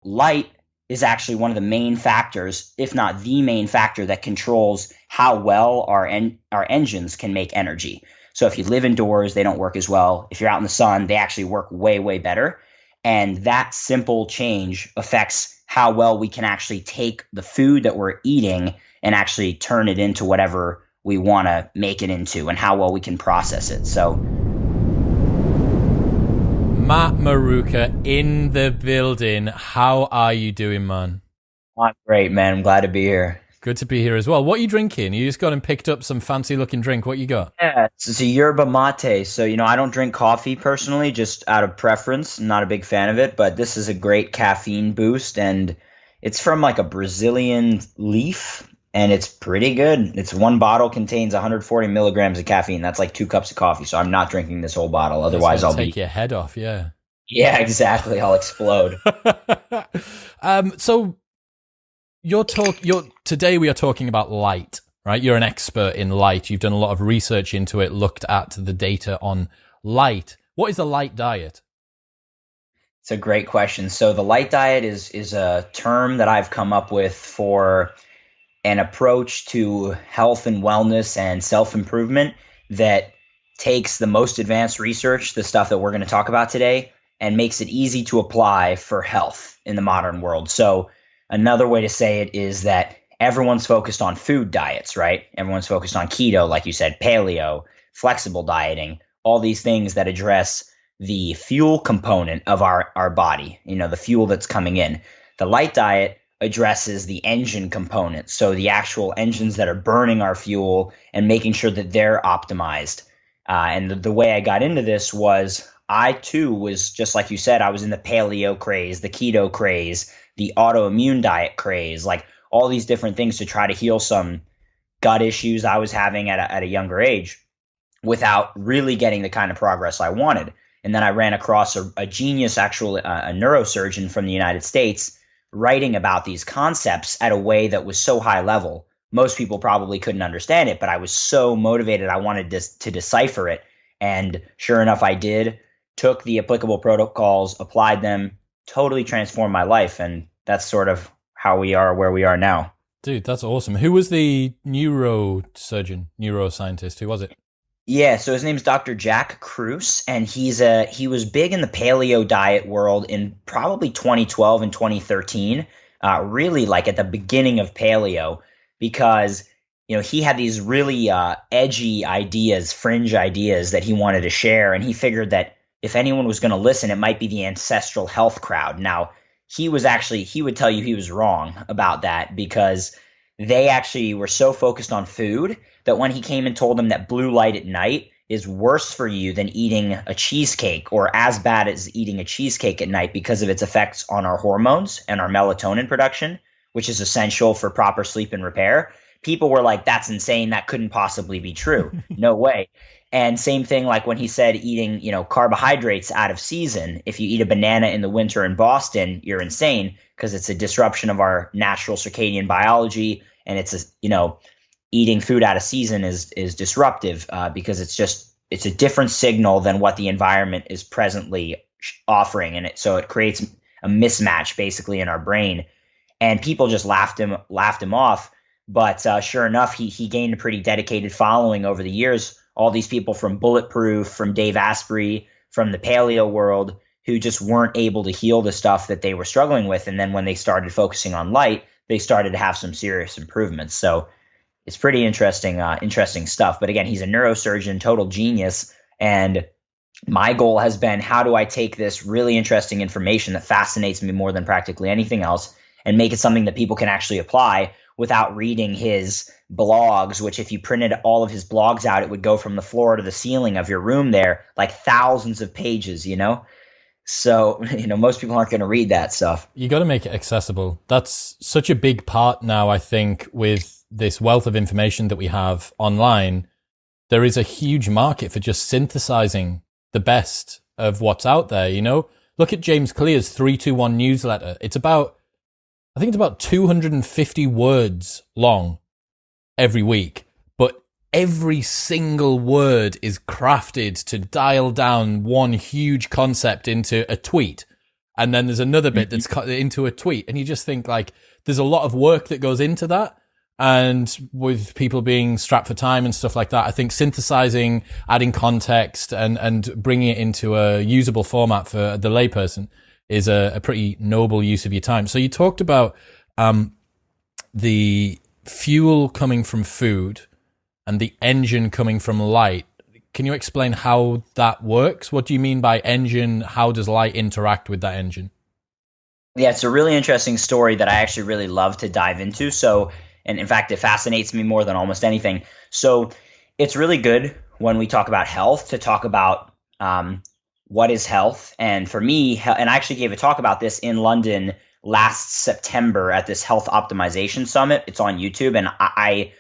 light is actually one of the main factors, if not the main factor, that controls how well our engines can make energy. So if you live indoors, they don't work as well. If you're out in the sun, they actually work way, way better. And that simple change affects how well we can actually take the food that we're eating and actually turn it into whatever we want to make it into, and how well we can process it. So Matt Maruca in the building. How are you doing, man? I'm great, man. I'm glad to be here. Good to be here as well. What are you drinking? You just got and picked up some fancy looking drink. What you got? Yeah, it's a yerba mate. So, I don't drink coffee personally, just out of preference. I'm not a big fan of it, but this is a great caffeine boost, and it's from like a Brazilian leaf, and it's pretty good. It's one bottle contains 140 milligrams of caffeine. That's like 2 cups of coffee. So I'm not drinking this whole bottle. Otherwise, I'll take your head off. Yeah. Yeah, exactly. I'll explode. So today we are talking about light, right? You're an expert in light. You've done a lot of research into it, looked at the data on light. What is the light diet? It's a great question. So the light diet is a term that I've come up with for an approach to health and wellness and self-improvement that takes the most advanced research, the stuff that we're going to talk about today, and makes it easy to apply for health in the modern world. So another way to say it is that everyone's focused on food diets, right? Everyone's focused on keto, like you said, paleo, flexible dieting, all these things that address the fuel component of our body, the fuel that's coming in. The light diet addresses the engine component, so the actual engines that are burning our fuel and making sure that they're optimized. And the way I got into this was I too was, just like you said, I was in the paleo craze, the keto craze, the autoimmune diet craze, like all these different things to try to heal some gut issues I was having at a younger age without really getting the kind of progress I wanted. And then I ran across a genius, actually a neurosurgeon from the United States, writing about these concepts at a way that was so high level. Most people probably couldn't understand it, but I was so motivated. I wanted to decipher it. And sure enough, I did. Took the applicable protocols, applied them, totally transformed my life. And that's sort of how we are where we are now. Dude, that's awesome. Who was the neuroscientist? Who was it? Yeah, so his name's Dr. Jack Kruse, and he was big in the paleo diet world in probably 2012 and 2013, really like at the beginning of paleo, because he had these really edgy ideas, fringe ideas that he wanted to share, and he figured that if anyone was going to listen, it might be the ancestral health crowd. Now, he would tell you he was wrong about that, because they actually were so focused on food that when he came and told them that blue light at night is worse for you than eating a cheesecake, or as bad as eating a cheesecake at night, because of its effects on our hormones and our melatonin production, which is essential for proper sleep and repair, people were like, that's insane. That couldn't possibly be true. No way. And same thing like when he said eating, carbohydrates out of season. If you eat a banana in the winter in Boston, you're insane, because it's a disruption of our natural circadian biology, and eating food out of season is disruptive, because it's a different signal than what the environment is presently offering, and so it creates a mismatch basically in our brain. And people just laughed him off. But sure enough, he gained a pretty dedicated following over the years. All these people from Bulletproof, from Dave Asprey, from the paleo world, who just weren't able to heal the stuff that they were struggling with. And then when they started focusing on light, they started to have some serious improvements. So it's pretty interesting stuff. But again, he's a neurosurgeon, total genius. And my goal has been, how do I take this really interesting information that fascinates me more than practically anything else and make it something that people can actually apply without reading his blogs, which if you printed all of his blogs out, it would go from the floor to the ceiling of your room there, like thousands of pages, So, most people aren't going to read that stuff. You got to make it accessible. That's such a big part now, I think, with this wealth of information that we have online. There is a huge market for just synthesizing the best of what's out there, Look at James Clear's 321 newsletter. I think it's about 250 words long every week, but every single word is crafted to dial down one huge concept into a tweet. and then there's another bit that's cut into a tweet, and you just think like there's a lot of work that goes into that. And with people being strapped for time and stuff like that, I think synthesizing, adding context, and bringing it into a usable format for the layperson is a pretty noble use of your time. So you talked about the fuel coming from food and the engine coming from light. Can you explain how that works? What do you mean by engine? How does light interact with that engine? Yeah, it's a really interesting story that I actually really love to dive into. So, and in fact, it fascinates me more than almost anything. So it's really good when we talk about health to talk about what is health. And for me, and I actually gave a talk about this in London last September at this health optimization summit. It's on YouTube. And I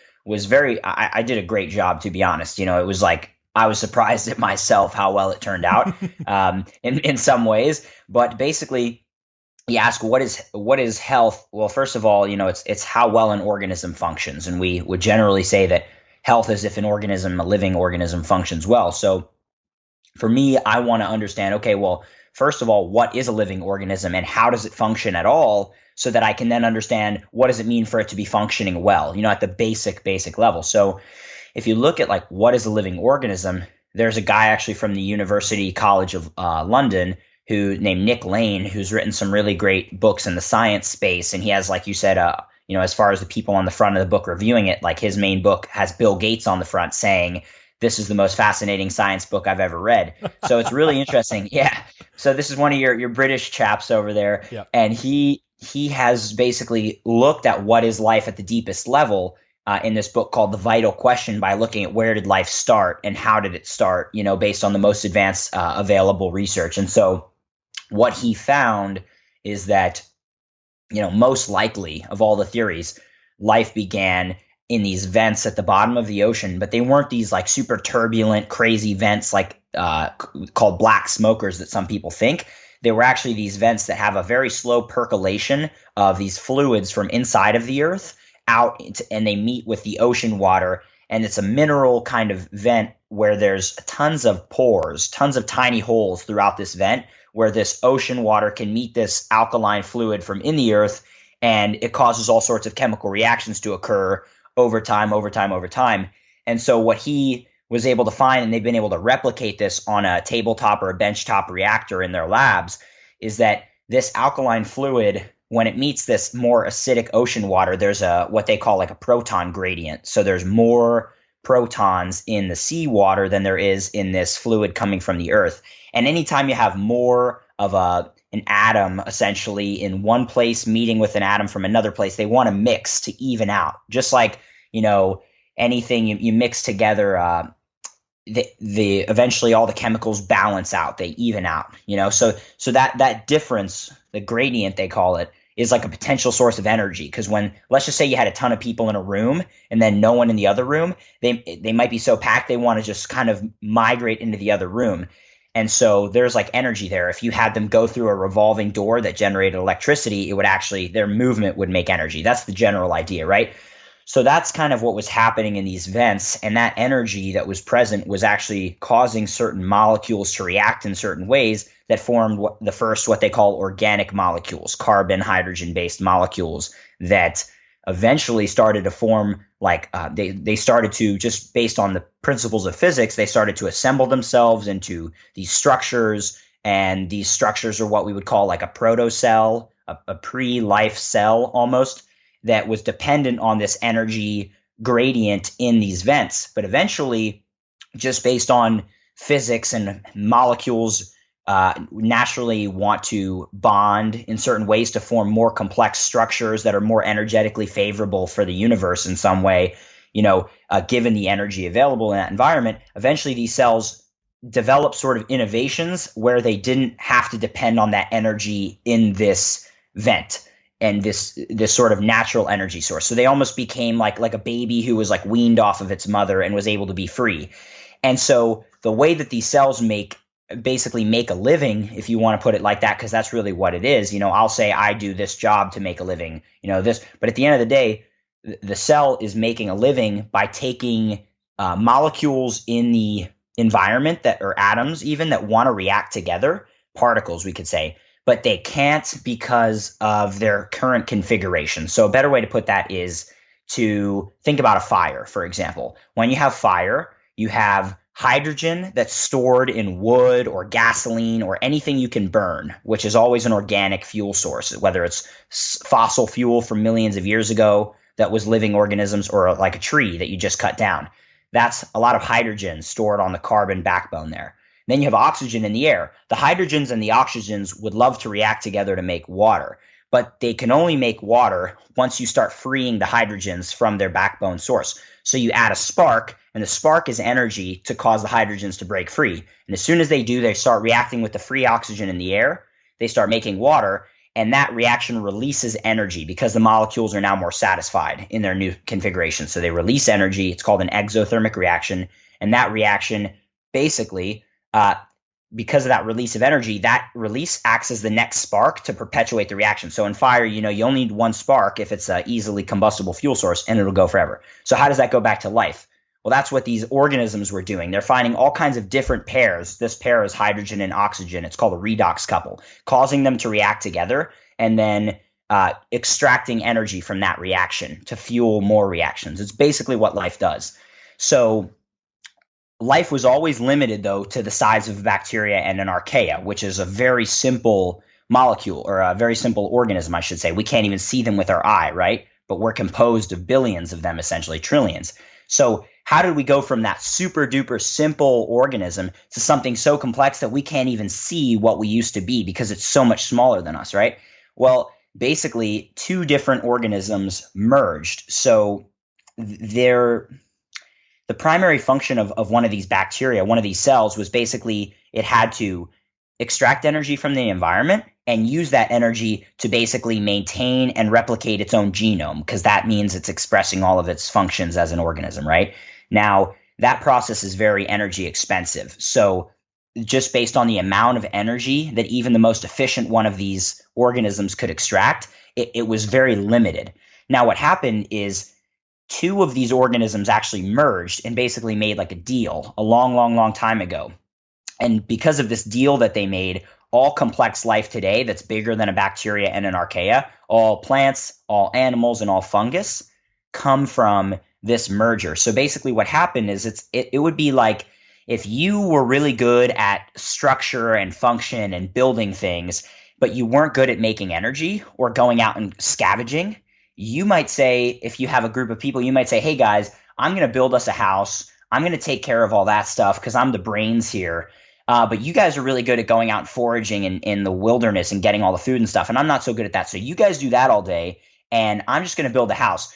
did a great job, to be honest. You know, it was like, I was surprised at myself how well it turned out in some ways. But basically, you ask what is health? Well, first of all, you know, it's how well an organism functions, and we would generally say that health is if a living organism functions well. So for me, I want to understand, okay, well, first of all, what is a living organism and how does it function at all, so that I can then understand what does it mean for it to be functioning well, you know, at the basic level. So if you look at like what is a living organism, there's a guy actually from the University College of London named Nick Lane, who's written some really great books in the science space. And he has, like you said, you know, as far as the people on the front of the book reviewing it, like his main book has Bill Gates on the front saying, this is the most fascinating science book I've ever read. So it's really interesting. Yeah. So this is one of your British chaps over there. Yeah. And he has basically looked at what is life at the deepest level in this book called The Vital Question, by looking at where did life start and how did it start, you know, based on the most advanced available research. And so what he found is that, you know, most likely of all the theories, life began in these vents at the bottom of the ocean, but they weren't these like super turbulent, crazy vents like called black smokers that some people think. They were actually these vents that have a very slow percolation of these fluids from inside of the earth out, and they meet with the ocean water. And it's a mineral kind of vent where there's tons of pores, tons of tiny holes throughout this vent, where this ocean water can meet this alkaline fluid from in the earth, and it causes all sorts of chemical reactions to occur over time. And so what he was able to find, and they've been able to replicate this on a tabletop or a benchtop reactor in their labs, is that this alkaline fluid, when it meets this more acidic ocean water, there's what they call like a proton gradient. So there's more protons in the seawater than there is in this fluid coming from the earth. And anytime you have more of an atom essentially in one place meeting with an atom from another place, they want to mix to even out. Just like, you know, anything you mix together, the eventually all the chemicals balance out, they even out, you know. So that difference, the gradient they call it, is like a potential source of energy. Because when, let's just say you had a ton of people in a room and then no one in the other room, they might be so packed they want to just kind of migrate into the other room. And so there's like energy there. If you had them go through a revolving door that generated electricity, it would actually, their movement would make energy. That's the general idea, right? So that's kind of what was happening in these vents. And that energy that was present was actually causing certain molecules to react in certain ways that formed what they call organic molecules, carbon, hydrogen-based molecules that eventually started to form, like they started to, just based on the principles of physics, they started to assemble themselves into these structures. And these structures are what we would call like a protocell, a pre-life cell almost, that was dependent on this energy gradient in these vents. But eventually, just based on physics and molecules naturally want to bond in certain ways to form more complex structures that are more energetically favorable for the universe in some way, you know, given the energy available in that environment, eventually these cells develop sort of innovations where they didn't have to depend on that energy in this vent and this sort of natural energy source. So they almost became like a baby who was like weaned off of its mother and was able to be free. And so the way that these cells basically make a living, if you want to put it like that, because that's really what it is. You know, I'll say I do this job to make a living, you know, this, but at the end of the day, the cell is making a living by taking molecules in the environment that, or atoms even, that want to react together, particles we could say, but they can't because of their current configuration. So a better way to put that is to think about a fire, for example. When you have fire, you have hydrogen that's stored in wood or gasoline or anything you can burn, which is always an organic fuel source, whether it's fossil fuel from millions of years ago that was living organisms or like a tree that you just cut down. That's a lot of hydrogen stored on the carbon backbone there. Then you have oxygen in the air. The hydrogens and the oxygens would love to react together to make water, but they can only make water once you start freeing the hydrogens from their backbone source. So you add a spark, and the spark is energy to cause the hydrogens to break free. And as soon as they do, they start reacting with the free oxygen in the air. They start making water, and that reaction releases energy because the molecules are now more satisfied in their new configuration. So they release energy. It's called an exothermic reaction. And that reaction basically because of that release of energy, that release acts as the next spark to perpetuate the reaction. So in fire, you only need one spark if it's an easily combustible fuel source, and it'll go forever. So how does that go back to life? Well, that's what these organisms were doing. They're finding all kinds of different pairs. This pair is hydrogen and oxygen. It's called a redox couple, causing them to react together and then extracting energy from that reaction to fuel more reactions. It's basically what life does. So life was always limited, though, to the size of bacteria and an archaea, which is a very simple molecule, or a very simple organism, I should say. We can't even see them with our eye, right? But we're composed of billions of them, essentially trillions. So how did we go from that super duper simple organism to something so complex that we can't even see what we used to be because it's so much smaller than us, right? Well, basically, two different organisms merged. So the primary function of one of these bacteria, one of these cells, was basically it had to extract energy from the environment and use that energy to basically maintain and replicate its own genome, because that means it's expressing all of its functions as an organism, right? Now, that process is very energy expensive. So just based on the amount of energy that even the most efficient one of these organisms could extract, it was very limited. Now, what happened is two of these organisms actually merged and basically made like a deal a long, long, long time ago. And because of this deal that they made, all complex life today that's bigger than a bacteria and an archaea, all plants, all animals, and all fungus come from this merger. So basically what happened is it would be like if you were really good at structure and function and building things, but you weren't good at making energy or going out and scavenging. You might say, if you have a group of people, you might say, hey guys, I'm going to build us a house. I'm going to take care of all that stuff because I'm the brains here. But you guys are really good at going out and foraging in the wilderness and getting all the food and stuff. And I'm not so good at that. So you guys do that all day. And I'm just going to build a house.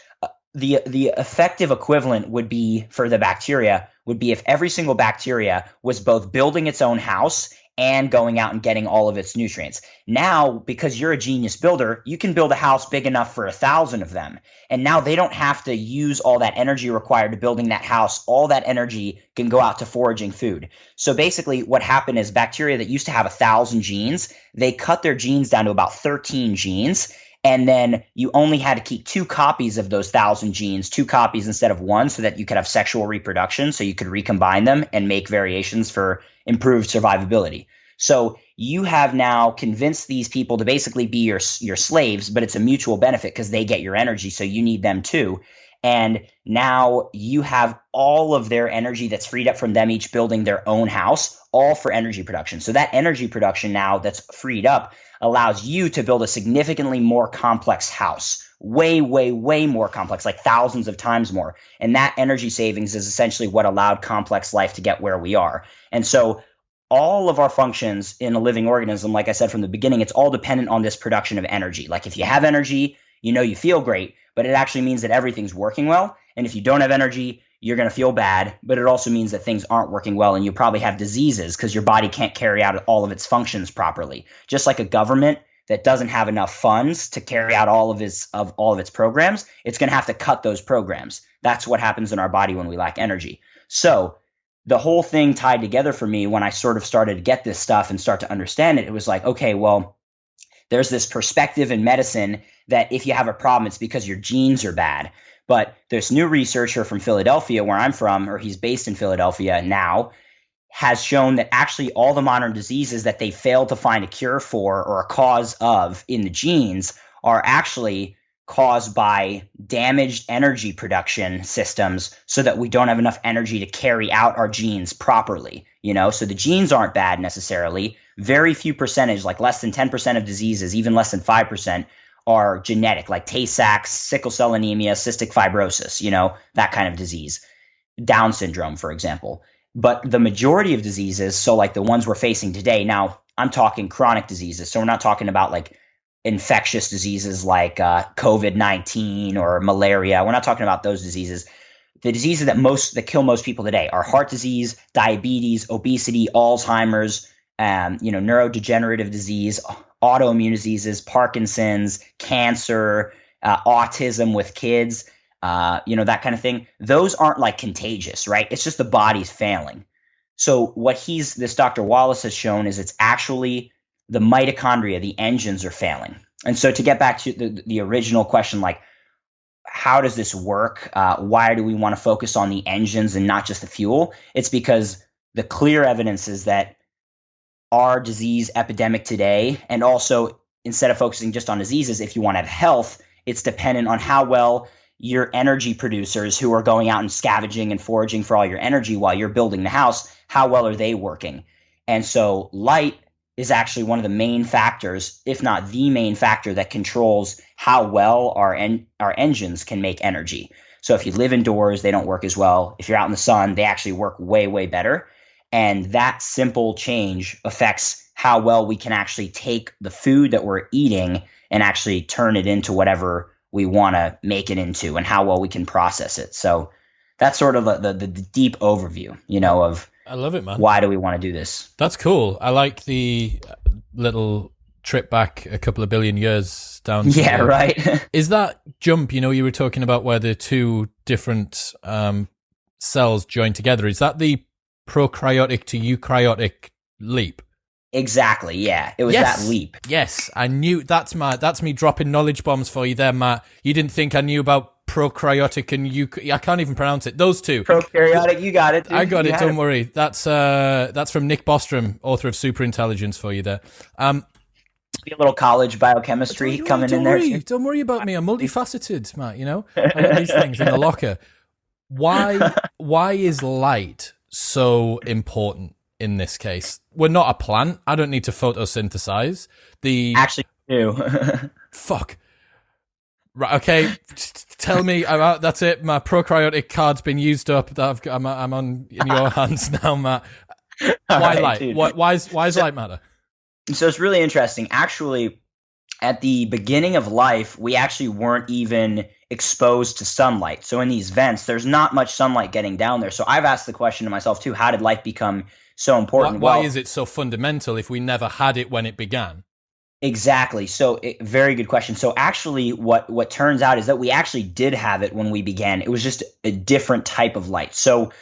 The effective equivalent would be for the bacteria would be if every single bacteria was both building its own house and going out and getting all of its nutrients. Now, because you're a genius builder, you can build a house big enough for 1,000 of them. And now they don't have to use all that energy required to building that house. All that energy can go out to foraging food. So basically what happened is bacteria that used to have 1,000 genes, they cut their genes down to about 13 genes. And then you only had to keep 2 copies of those 1,000 genes, 2 copies instead of 1, so that you could have sexual reproduction, so you could recombine them and make variations for improved survivability. So you have now convinced these people to basically be your slaves, but it's a mutual benefit because they get your energy, so you need them too. And now you have all of their energy that's freed up from them each building their own house, all for energy production. So that energy production now that's freed up allows you to build a significantly more complex house, way, way, way more complex, like thousands of times more. And that energy savings is essentially what allowed complex life to get where we are. And so all of our functions in a living organism, like I said from the beginning, it's all dependent on this production of energy. Like if you have energy, you feel great, but it actually means that everything's working well. And if you don't have energy, you're going to feel bad, but it also means that things aren't working well and you probably have diseases because your body can't carry out all of its functions properly. Just like a government that doesn't have enough funds to carry out all of its programs, it's going to have to cut those programs. That's what happens in our body when we lack energy. So the whole thing tied together for me when I sort of started to get this stuff and start to understand it, it was like, okay, well, there's this perspective in medicine that if you have a problem, it's because your genes are bad. But this new researcher from Philadelphia, where I'm from, or he's based in Philadelphia now, has shown that actually all the modern diseases that they failed to find a cure for or a cause of in the genes are actually caused by damaged energy production systems so that we don't have enough energy to carry out our genes properly. So the genes aren't bad necessarily. Very few percentage, like less than 10% of diseases, even less than 5%, are genetic, like Tay-Sachs, sickle cell anemia, cystic fibrosis, that kind of disease. Down syndrome, for example. But the majority of diseases, so like the ones we're facing today, now I'm talking chronic diseases. So we're not talking about like infectious diseases like COVID-19 or malaria. We're not talking about those diseases. The diseases that kill most people today are heart disease, diabetes, obesity, Alzheimer's, neurodegenerative disease, autoimmune diseases, Parkinson's, cancer, autism with kids, that kind of thing. Those aren't like contagious, right? It's just the body's failing. So what this Dr. Wallace has shown is it's actually the mitochondria, the engines are failing. And so to get back to the original question, like, how does this work? Why do we want to focus on the engines and not just the fuel? It's because the clear evidence is that our disease epidemic today, and also instead of focusing just on diseases, if you want to have health, it's dependent on how well your energy producers who are going out and scavenging and foraging for all your energy while you're building the house, how well are they working? And so light is actually one of the main factors, if not the main factor, that controls how well our engines can make energy. So if you live indoors, they don't work as well. If you're out in the sun, they actually work way, way better. And that simple change affects how well we can actually take the food that we're eating and actually turn it into whatever we want to make it into and how well we can process it. So that's sort of the deep overview, of I love it, man. Why do we want to do this? That's cool. I like the little trip back a couple of billion years down. Yeah, right. Is that jump, you were talking about where the two different cells join together, is that the prokaryotic to eukaryotic leap? Exactly. Yeah, it was that leap. Yes, I knew. That's me dropping knowledge bombs for you there, Matt. You didn't think I knew about prokaryotic and I can't even pronounce it. Those two. Prokaryotic, you got it. Dude. I got it. Don't worry. That's from Nick Bostrom, author of Superintelligence, for you there. Be a little college biochemistry coming in there. Don't worry about me. I'm multifaceted, Matt. I got these things in the locker. Why is light so important in this case? We're not a plant. I don't need to photosynthesize. Actually do. Fuck. Right, okay. Tell me. That's it. My prokaryotic card's been used up. I'm on in your hands now, Matt. Why light? Dude. Why is light matter? So it's really interesting. Actually, at the beginning of life, we actually weren't even exposed to sunlight. So in these vents, there's not much sunlight getting down there. So I've asked the question to myself too, how did light become so important? Why is it so fundamental if we never had it when it began? Exactly. So very good question. So actually what turns out is that we actually did have it when we began. It was just a different type of light. So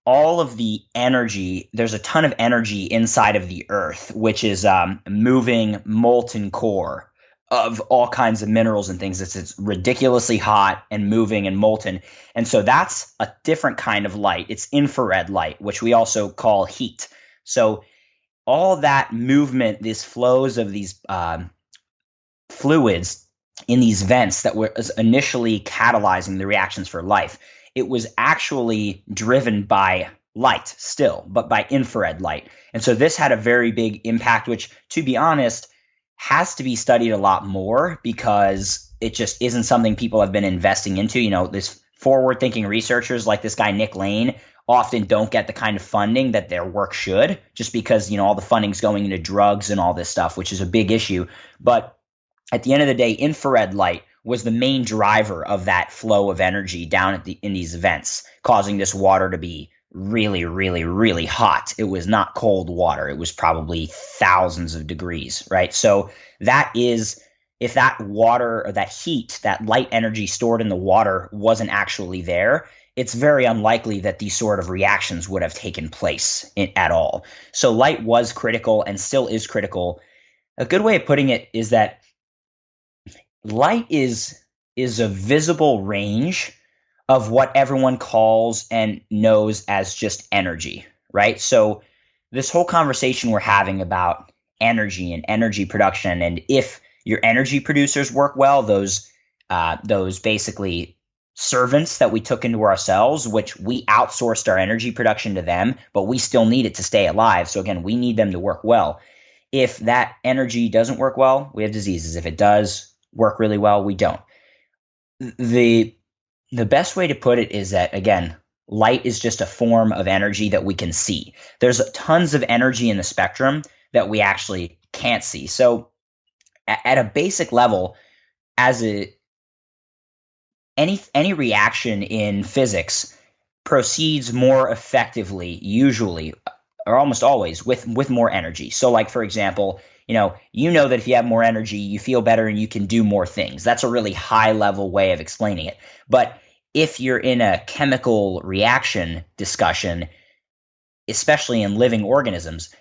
all of the energy, there's a ton of energy inside of the earth, which is moving molten core of all kinds of minerals and things. It's ridiculously hot and moving and molten. And so that's a different kind of light. It's infrared light, which we also call heat. So all that movement, these flows of these fluids in these vents that were initially catalyzing the reactions for life, it was actually driven by light still, but by infrared light. And so this had a very big impact, which, to be honest, has to be studied a lot more because it just isn't something people have been investing into. This forward-thinking researchers like this guy, Nick Lane, often don't get the kind of funding that their work should, just because, all the funding's going into drugs and all this stuff, which is a big issue. But at the end of the day, infrared light was the main driver of that flow of energy down in these vents, causing this water to be really, really, really hot. It was not cold water. It was probably thousands of degrees, right? So that is, if that water or that heat, that light energy stored in the water wasn't actually there, it's very unlikely that these sort of reactions would have taken place at all. So light was critical and still is critical. A good way of putting it is that light is a visible range of what everyone calls and knows as just energy, right? So this whole conversation we're having about energy and energy production, and if your energy producers work well, those basically servants that we took into ourselves, which we outsourced our energy production to them, but we still need it to stay alive. So again, we need them to work well. If that energy doesn't work well, we have diseases. If it does work really well, we don't. The best way to put it is that, again, light is just a form of energy that we can see. There's tons of energy in the spectrum that we actually can't see. So at a basic level, as any reaction in physics proceeds more effectively, usually or almost always, with more energy. So like, for example, you know that if you have more energy, you feel better and you can do more things. That's a really high level way of explaining it. But if you're in a chemical reaction discussion, especially in living organisms,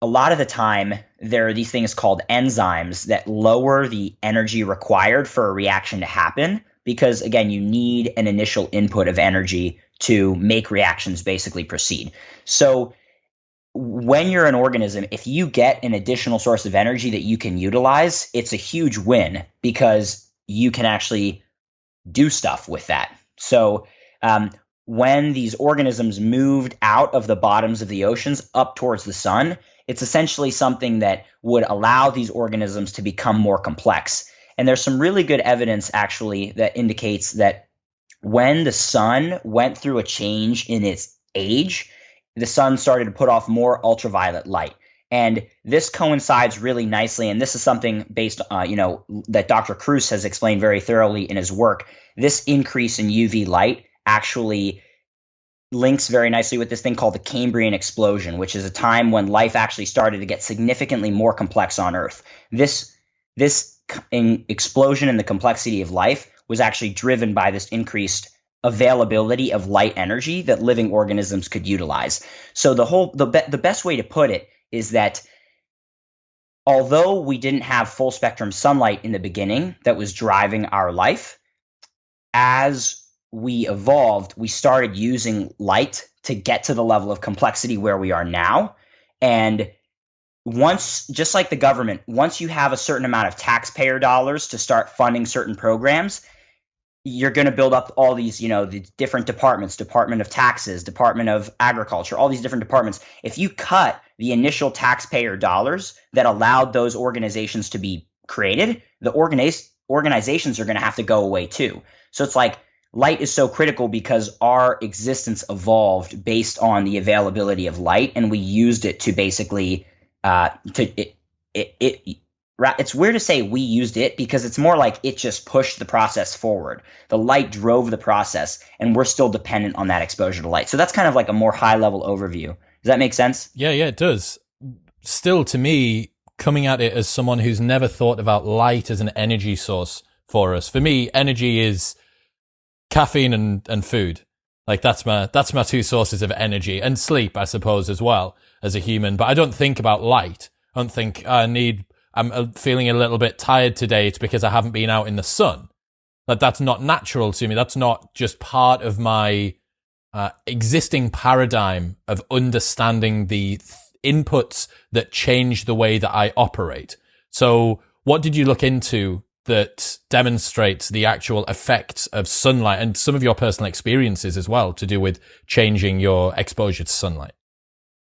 a lot of the time there are these things called enzymes that lower the energy required for a reaction to happen, because again, you need an initial input of energy to make reactions basically proceed. So when you're an organism, if you get an additional source of energy that you can utilize, it's a huge win because you can actually do stuff with that. So when these organisms moved out of the bottoms of the oceans up towards the sun, it's essentially something that would allow these organisms to become more complex. And there's some really good evidence actually that indicates that when the sun went through a change in its age, the sun started to put off more ultraviolet light. And this coincides really nicely, and this is something based that Dr. Kruse has explained very thoroughly in his work. This increase in UV light actually links very nicely with this thing called the Cambrian explosion, which is a time when life actually started to get significantly more complex on Earth. This explosion in the complexity of life was actually driven by this increased availability of light energy that living organisms could utilize. So the best way to put it is that although we didn't have full spectrum sunlight in the beginning that was driving our life, as we evolved, we started using light to get to the level of complexity where we are now. And once, just like the government, once you have a certain amount of taxpayer dollars to start funding certain programs, you're going to build up all these, the different departments, Department of Taxes, Department of Agriculture, all these different departments. If you cut the initial taxpayer dollars that allowed those organizations to be created, the organizations are going to have to go away too. So it's like light is so critical because our existence evolved based on the availability of light, and we used it to basically it's weird to say we used it because it's more like it just pushed the process forward. The light drove the process, and we're still dependent on that exposure to light. So that's kind of like a more high-level overview. Does that make sense? Yeah, it does. Still, to me, coming at it as someone who's never thought about light as an energy source for us. For me, energy is caffeine and food. Like that's my two sources of energy, and sleep, I suppose, as well as a human. But I don't think about light. I don't think I'm feeling a little bit tired today. It's because I haven't been out in the sun. That's not natural to me. That's not just part of my existing paradigm of understanding the inputs that change the way that I operate. So what did you look into that demonstrates the actual effects of sunlight and some of your personal experiences as well to do with changing your exposure to sunlight?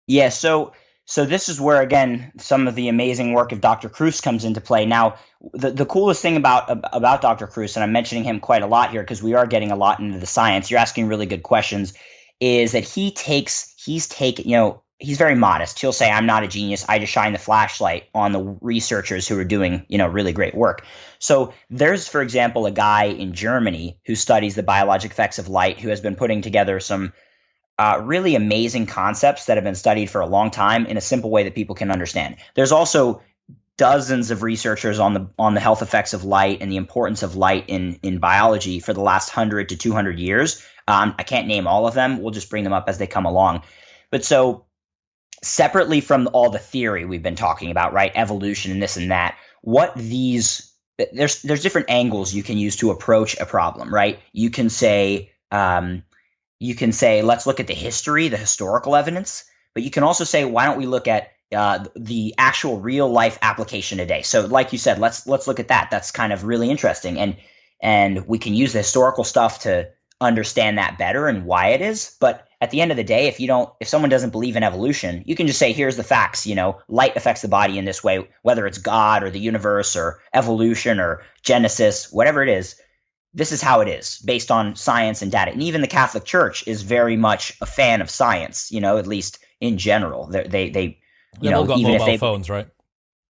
Yeah, so this is where, again, some of the amazing work of Dr. Kruse comes into play. Now, the coolest thing about Dr. Kruse, and I'm mentioning him quite a lot here because we are getting a lot into the science. You're asking really good questions. Is that he's very modest. He'll say, "I'm not a genius. I just shine the flashlight on the researchers who are doing, really great work." So there's, for example, a guy in Germany who studies the biologic effects of light, who has been putting together some really amazing concepts that have been studied for a long time in a simple way that people can understand. There's also dozens of researchers on the health effects of light and the importance of light in biology for the last 100 to 200 years. I can't name all of them. We'll just bring them up as they come along. But so separately from all the theory we've been talking about, right, evolution and this and that, there's different angles you can use to approach a problem, right? You can say, let's look at the historical evidence. But you can also say, why don't we look at the actual real life application today? So, like you said, let's look at that. That's kind of really interesting, and we can use the historical stuff to understand that better and why it is. But at the end of the day, if someone doesn't believe in evolution, you can just say, here's the facts. Light affects the body in this way, whether it's God or the universe or evolution or Genesis, whatever it is. This is how it is based on science and data. And even the Catholic Church is very much a fan of science, at least in general. They've all got even mobile phones, right?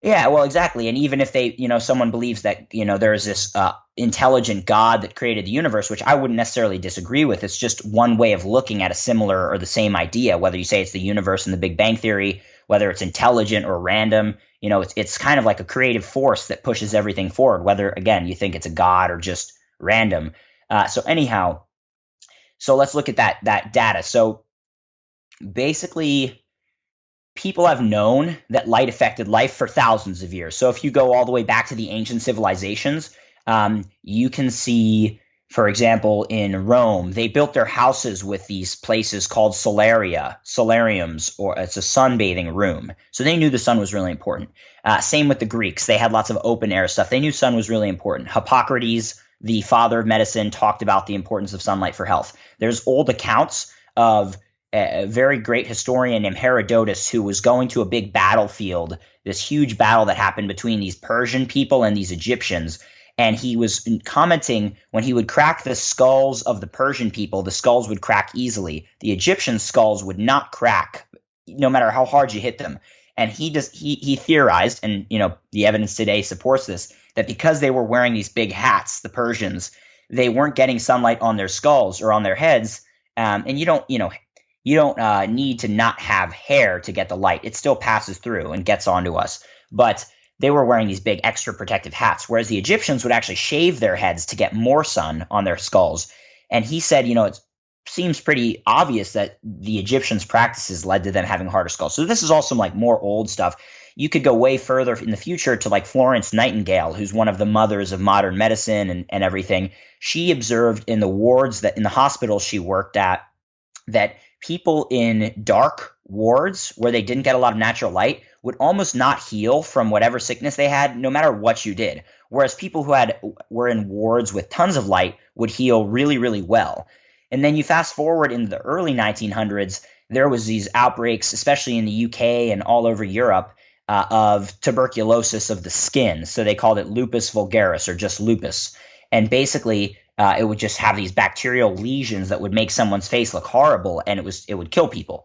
Yeah, well, exactly. And even if someone believes that, there's this intelligent God that created the universe, which I wouldn't necessarily disagree with. It's just one way of looking at a similar or the same idea, whether you say it's the universe and the Big Bang Theory, whether it's intelligent or random, it's kind of like a creative force that pushes everything forward, whether, again, you think it's a God or just random. So let's look at that data. So basically, people have known that light affected life for thousands of years. So if you go all the way back to the ancient civilizations, you can see, for example, in Rome, they built their houses with these places called solariums, or it's a sunbathing room. So they knew the sun was really important. Same with the Greeks. They had lots of open air stuff. They knew sun was really important. Hippocrates, the father of medicine, talked about the importance of sunlight for health. There's old accounts of a very great historian named Herodotus, who was going to a big battlefield, this huge battle that happened between these Persian people and these Egyptians. And he was commenting, when he would crack the skulls of the Persian people, the skulls would crack easily. The Egyptian skulls would not crack, no matter how hard you hit them. And he theorized, and the evidence today supports this, that because they were wearing these big hats, the Persians, they weren't getting sunlight on their skulls or on their heads. And you don't need to not have hair to get the light. It still passes through and gets onto us. But they were wearing these big extra protective hats, whereas the Egyptians would actually shave their heads to get more sun on their skulls. And he said, it seems pretty obvious that the Egyptians' practices led to them having harder skulls. So this is also like more old stuff. You could go way further in the future to like Florence Nightingale, who's one of the mothers of modern medicine and everything. She observed in the wards in the hospitals she worked at, that people in dark wards where they didn't get a lot of natural light would almost not heal from whatever sickness they had, no matter what you did. Whereas people who were in wards with tons of light would heal really, really well. And then you fast forward into the early 1900s, there was these outbreaks, especially in the UK and all over Europe, of tuberculosis of the skin. So they called it lupus vulgaris, or just lupus. And basically, it would just have these bacterial lesions that would make someone's face look horrible, and it would kill people.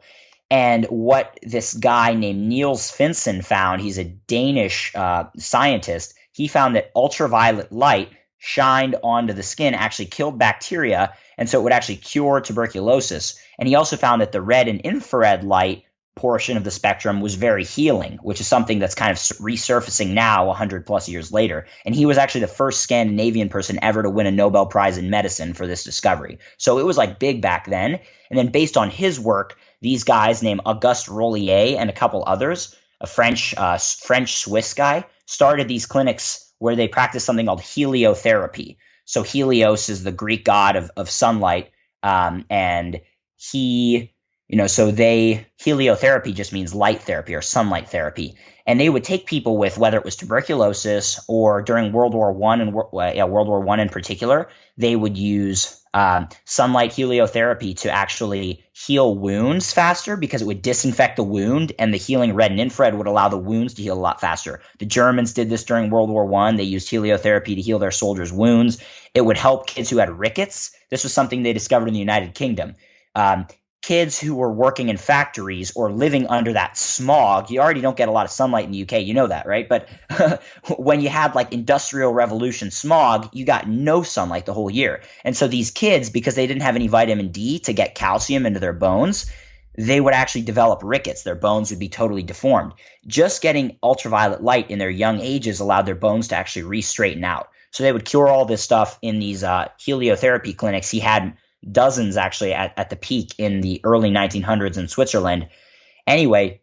And what this guy named Niels Finsen found, he's a Danish scientist, he found that ultraviolet light shined onto the skin actually killed bacteria, and so it would actually cure tuberculosis. And he also found that the red and infrared light portion of the spectrum was very healing, which is something that's kind of resurfacing now 100 plus years later. And he was actually the first Scandinavian person ever to win a Nobel Prize in medicine for this discovery. So it was like big back then. And then based on his work, these guys named Auguste Rollier and a couple others, a French-Swiss guy, started these clinics where they practiced something called heliotherapy. So Helios is the Greek god of sunlight, and heliotherapy just means light therapy or sunlight therapy. And they would take people with, whether it was tuberculosis or during World War I in particular, they would use sunlight heliotherapy to actually heal wounds faster, because it would disinfect the wound, and the healing red and infrared would allow the wounds to heal a lot faster. The Germans did this during World War I. They used heliotherapy to heal their soldiers' wounds. It would help kids who had rickets. This was something they discovered in the United Kingdom. Kids who were working in factories or living under that smog, you already don't get a lot of sunlight in the UK, you know that, right? But when you had like industrial revolution smog, you got no sunlight the whole year. And so these kids, because they didn't have any vitamin D to get calcium into their bones, they would actually develop rickets. Their bones would be totally deformed. Just getting ultraviolet light in their young ages allowed their bones to actually re-straighten out. So they would cure all this stuff in these heliotherapy clinics. He had dozens actually at the peak in the early 1900s in Switzerland. Anyway,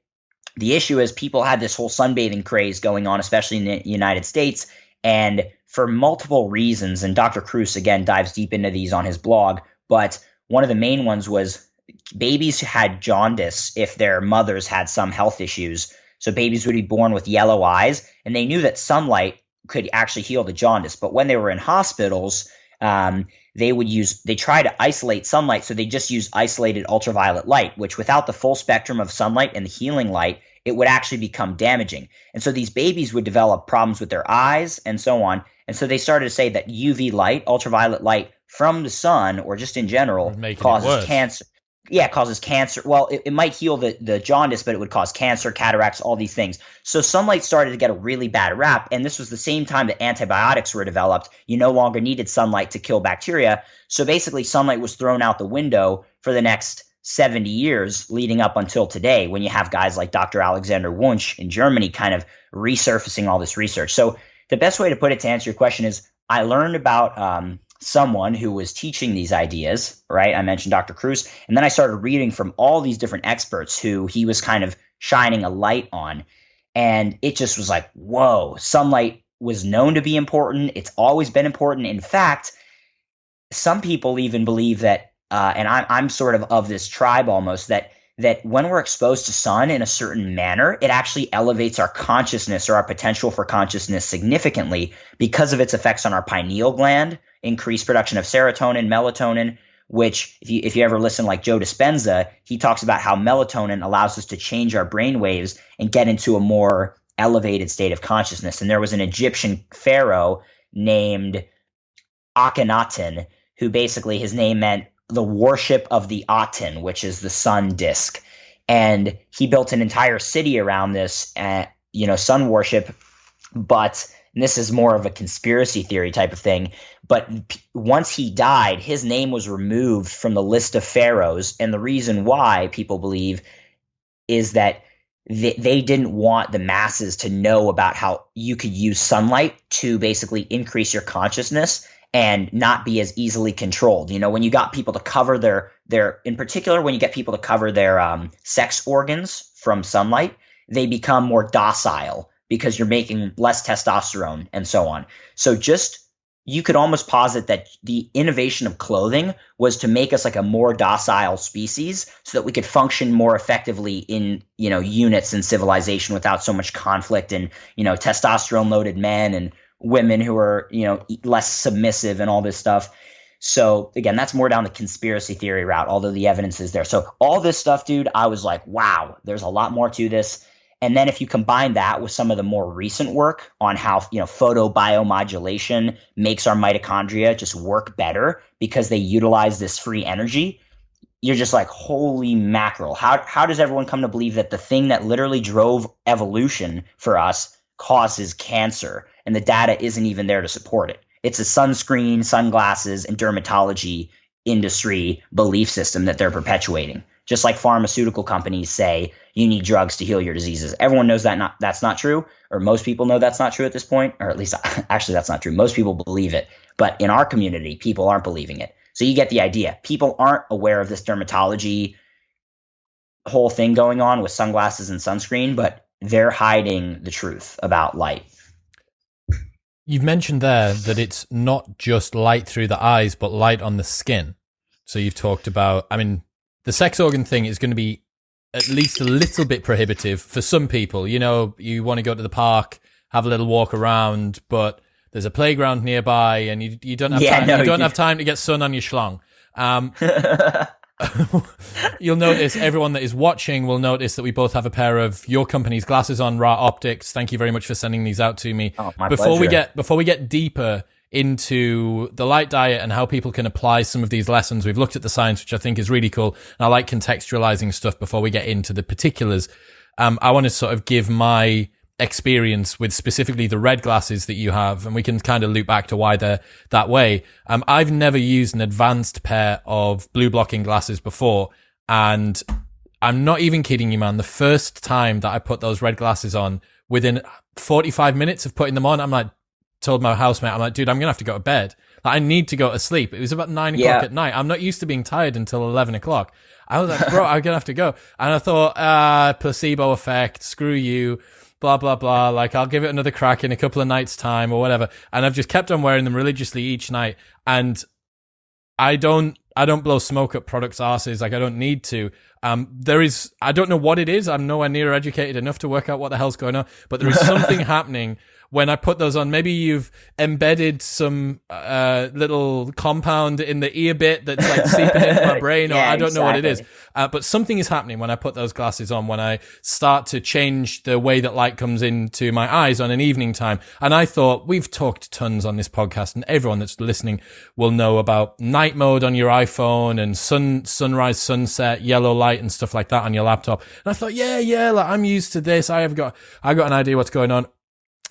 the issue is people had this whole sunbathing craze going on, especially in the United States, and for multiple reasons, and Dr. Kruse again dives deep into these on his blog, but one of the main ones was babies had jaundice if their mothers had some health issues. So babies would be born with yellow eyes, and they knew that sunlight could actually heal the jaundice. But when they were in hospitals, they try to isolate sunlight, so they just use isolated ultraviolet light, which without the full spectrum of sunlight and the healing light, it would actually become damaging. And so these babies would develop problems with their eyes and so on. And so they started to say that UV light, ultraviolet light from the sun or just in general causes cancer. Yeah, it causes cancer. Well, it might heal the jaundice, but it would cause cancer, cataracts, all these things. So sunlight started to get a really bad rap. And this was the same time that antibiotics were developed. You no longer needed sunlight to kill bacteria. So basically, sunlight was thrown out the window for the next 70 years leading up until today, when you have guys like Dr. Alexander Wunsch in Germany kind of resurfacing all this research. So the best way to put it, to answer your question, is I learned about someone who was teaching these ideas, right? I mentioned Dr. Kruse. And then I started reading from all these different experts who he was kind of shining a light on. And it just was like, whoa, sunlight was known to be important. It's always been important. In fact, some people even believe that, and I'm sort of this tribe almost, that when we're exposed to sun in a certain manner, it actually elevates our consciousness or our potential for consciousness significantly because of its effects on our pineal gland, increased production of serotonin, melatonin, which if you ever listen like Joe Dispenza, he talks about how melatonin allows us to change our brain waves and get into a more elevated state of consciousness. And there was an Egyptian pharaoh named Akhenaten, who basically his name meant the worship of the Aten, which is the sun disk. And he built an entire city around this, sun worship. But, and this is more of a conspiracy theory type of thing, but once he died, his name was removed from the list of pharaohs. And the reason why, people believe, is that they didn't want the masses to know about how you could use sunlight to basically increase your consciousness and not be as easily controlled. You know, when you got people to cover their in particular, when you get people to cover their sex organs from sunlight, they become more docile because you're making less testosterone and so on. So you could almost posit that the innovation of clothing was to make us like a more docile species so that we could function more effectively in, units and civilization without so much conflict and, testosterone loaded men and women who are, less submissive and all this stuff. So again, that's more down the conspiracy theory route, although the evidence is there. So all this stuff, dude, I was like, wow, there's a lot more to this. And then if you combine that with some of the more recent work on how, photobiomodulation makes our mitochondria just work better because they utilize this free energy, you're just like, holy mackerel. How does everyone come to believe that the thing that literally drove evolution for us causes cancer? And the data isn't even there to support it. It's a sunscreen, sunglasses, and dermatology industry belief system that they're perpetuating. Just like pharmaceutical companies say you need drugs to heal your diseases. Everyone knows that's not true, or most people know that's not true at this point, or at least actually that's not true. Most people believe it, but in our community, people aren't believing it. So you get the idea. People aren't aware of this dermatology whole thing going on with sunglasses and sunscreen, but they're hiding the truth about light. You've mentioned there that it's not just light through the eyes, but light on the skin. So you've talked about, the sex organ thing is going to be at least a little bit prohibitive for some people. You want to go to the park, have a little walk around, but there's a playground nearby and you don't have time. You don't have time to get sun on your schlong. You'll notice, everyone that is watching will notice that we both have a pair of your company's glasses on, Ra Optics. Thank you very much for sending these out to me. Oh, my pleasure. Before we get deeper into the light diet and how people can apply some of these lessons, we've looked at the science, which I think is really cool. And I like contextualizing stuff before we get into the particulars. I want to sort of give my experience with specifically the red glasses that you have, and we can kind of loop back to why they're that way. I've never used an advanced pair of blue blocking glasses before, and I'm not even kidding you, man. The first time that I put those red glasses on, within 45 minutes of putting them on, told my housemate, I'm like, dude, I'm gonna have to go to bed. I need to go to sleep. It was about 9 o'clock at night. I'm not used to being tired until 11 o'clock. I was like, bro, I'm gonna have to go. And I thought, placebo effect, screw you, blah, blah, blah. I'll give it another crack in a couple of nights' time or whatever. And I've just kept on wearing them religiously each night. And I don't blow smoke up products' arses. Like, I don't need to. I don't know what it is. I'm nowhere near educated enough to work out what the hell's going on, but there is something happening when I put those on. Maybe you've embedded some little compound in the ear bit that's like seeping into my brain, or Yeah, I don't know what it is. exactly. But something is happening when I put those glasses on, when I start to change the way that light comes into my eyes on an evening time. And I thought, we've talked tons on this podcast, and everyone that's listening will know about night mode on your iPhone and sunrise, sunset, yellow light and stuff like that on your laptop. And I thought, yeah, like, I'm used to this. I got an idea what's going on.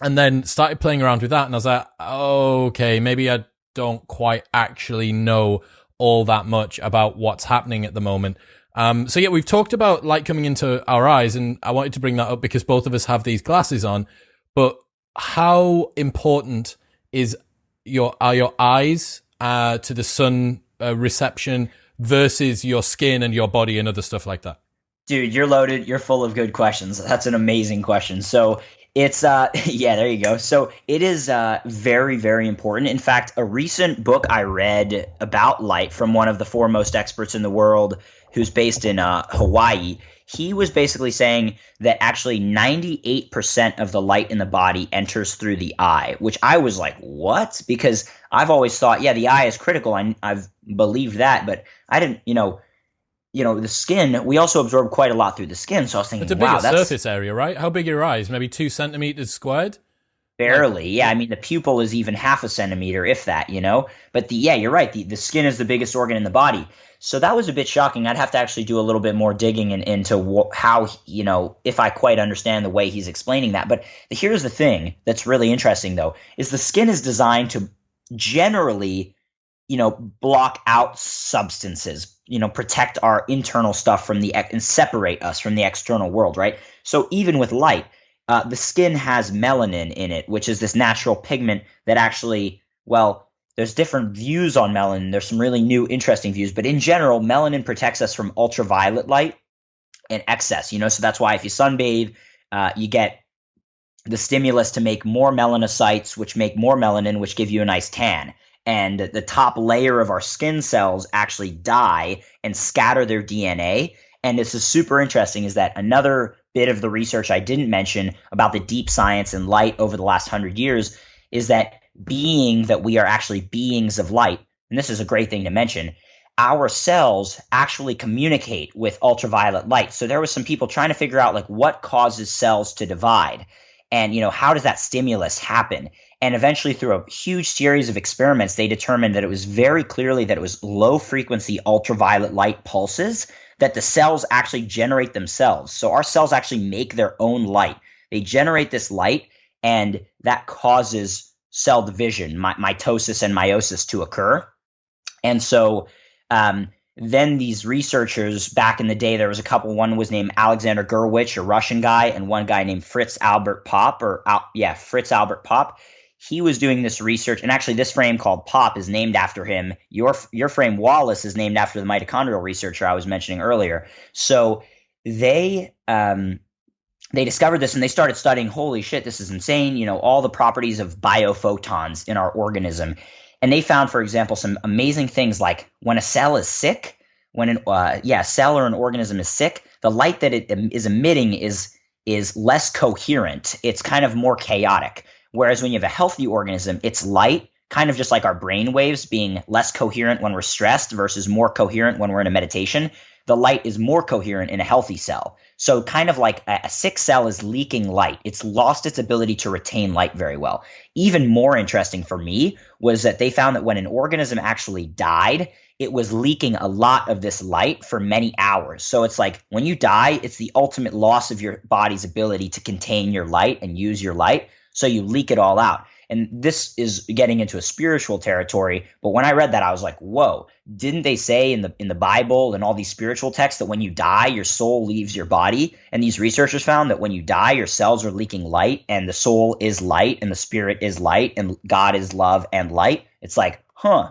And then started playing around with that, and I was like, okay, maybe I don't quite actually know all that much about what's happening at the moment. So yeah, we've talked about light coming into our eyes, and I wanted to bring that up because both of us have these glasses on. But how important are your eyes to the sun reception versus your skin and your body and other stuff like that? Dude, you're loaded. You're full of good questions. That's an amazing question. So it's, yeah, there you go. So it is very, very important. In fact, a recent book I read about light from one of the foremost experts in the world who's based in Hawaii, he was basically saying that actually 98% of the light in the body enters through the eye, which I was like, what? Because I've always thought, yeah, the eye is critical. I've believed that, but I didn't, the skin, we also absorb quite a lot through the skin. So I was thinking, It's a bigger surface area, right? How big are your eyes? Maybe 2 centimeters squared? Barely. Yeah. I mean, the pupil is even half a centimeter, if that, But you're right. The skin is the biggest organ in the body. So that was a bit shocking. I'd have to actually do a little bit more digging into how, if I quite understand the way he's explaining that. But here's the thing that's really interesting, though, is the skin is designed to generally, block out substances, protect our internal stuff and separate us from the external world, right? So even with light, the skin has melanin in it, which is this natural pigment that actually, there's different views on melanin. There's some really new, interesting views. But in general, melanin protects us from ultraviolet light and excess, So that's why if you sunbathe, you get the stimulus to make more melanocytes, which make more melanin, which give you a nice tan. And the top layer of our skin cells actually die and scatter their DNA. And this is super interesting, is that another bit of the research I didn't mention about the deep science and light over the last 100 years is that being that we are actually beings of light, and this is a great thing to mention, our cells actually communicate with ultraviolet light. So there was some people trying to figure out what causes cells to divide, and how does that stimulus happen? And eventually, through a huge series of experiments, they determined that it was very clearly that it was low frequency ultraviolet light pulses that the cells actually generate themselves. So our cells actually make their own light. They generate this light, and that causes cell division, mitosis and meiosis to occur. And so then these researchers back in the day, there was a couple. One was named Alexander Gurwitch, a Russian guy, and one guy named Fritz Albert Popp, Fritz Albert Popp. He was doing this research, and actually this frame called Popp is named after him. Your frame Wallace is named after the mitochondrial researcher I was mentioning earlier. So they discovered this, and they started studying, holy shit, this is insane, all the properties of biophotons in our organism. And they found, for example, some amazing things like when a cell is sick, when a cell or an organism is sick, the light that it is emitting is less coherent. It's kind of more chaotic. Whereas when you have a healthy organism, it's light, kind of just like our brain waves being less coherent when we're stressed versus more coherent when we're in a meditation. The light is more coherent in a healthy cell. So kind of like a sick cell is leaking light. It's lost its ability to retain light very well. Even more interesting for me was that they found that when an organism actually died, it was leaking a lot of this light for many hours. So it's like when you die, it's the ultimate loss of your body's ability to contain your light and use your light. So you leak it all out. And this is getting into a spiritual territory. But when I read that, I was like, whoa, didn't they say in the Bible and all these spiritual texts that when you die, your soul leaves your body? And these researchers found that when you die, your cells are leaking light, and the soul is light, and the spirit is light, and God is love and light. It's like,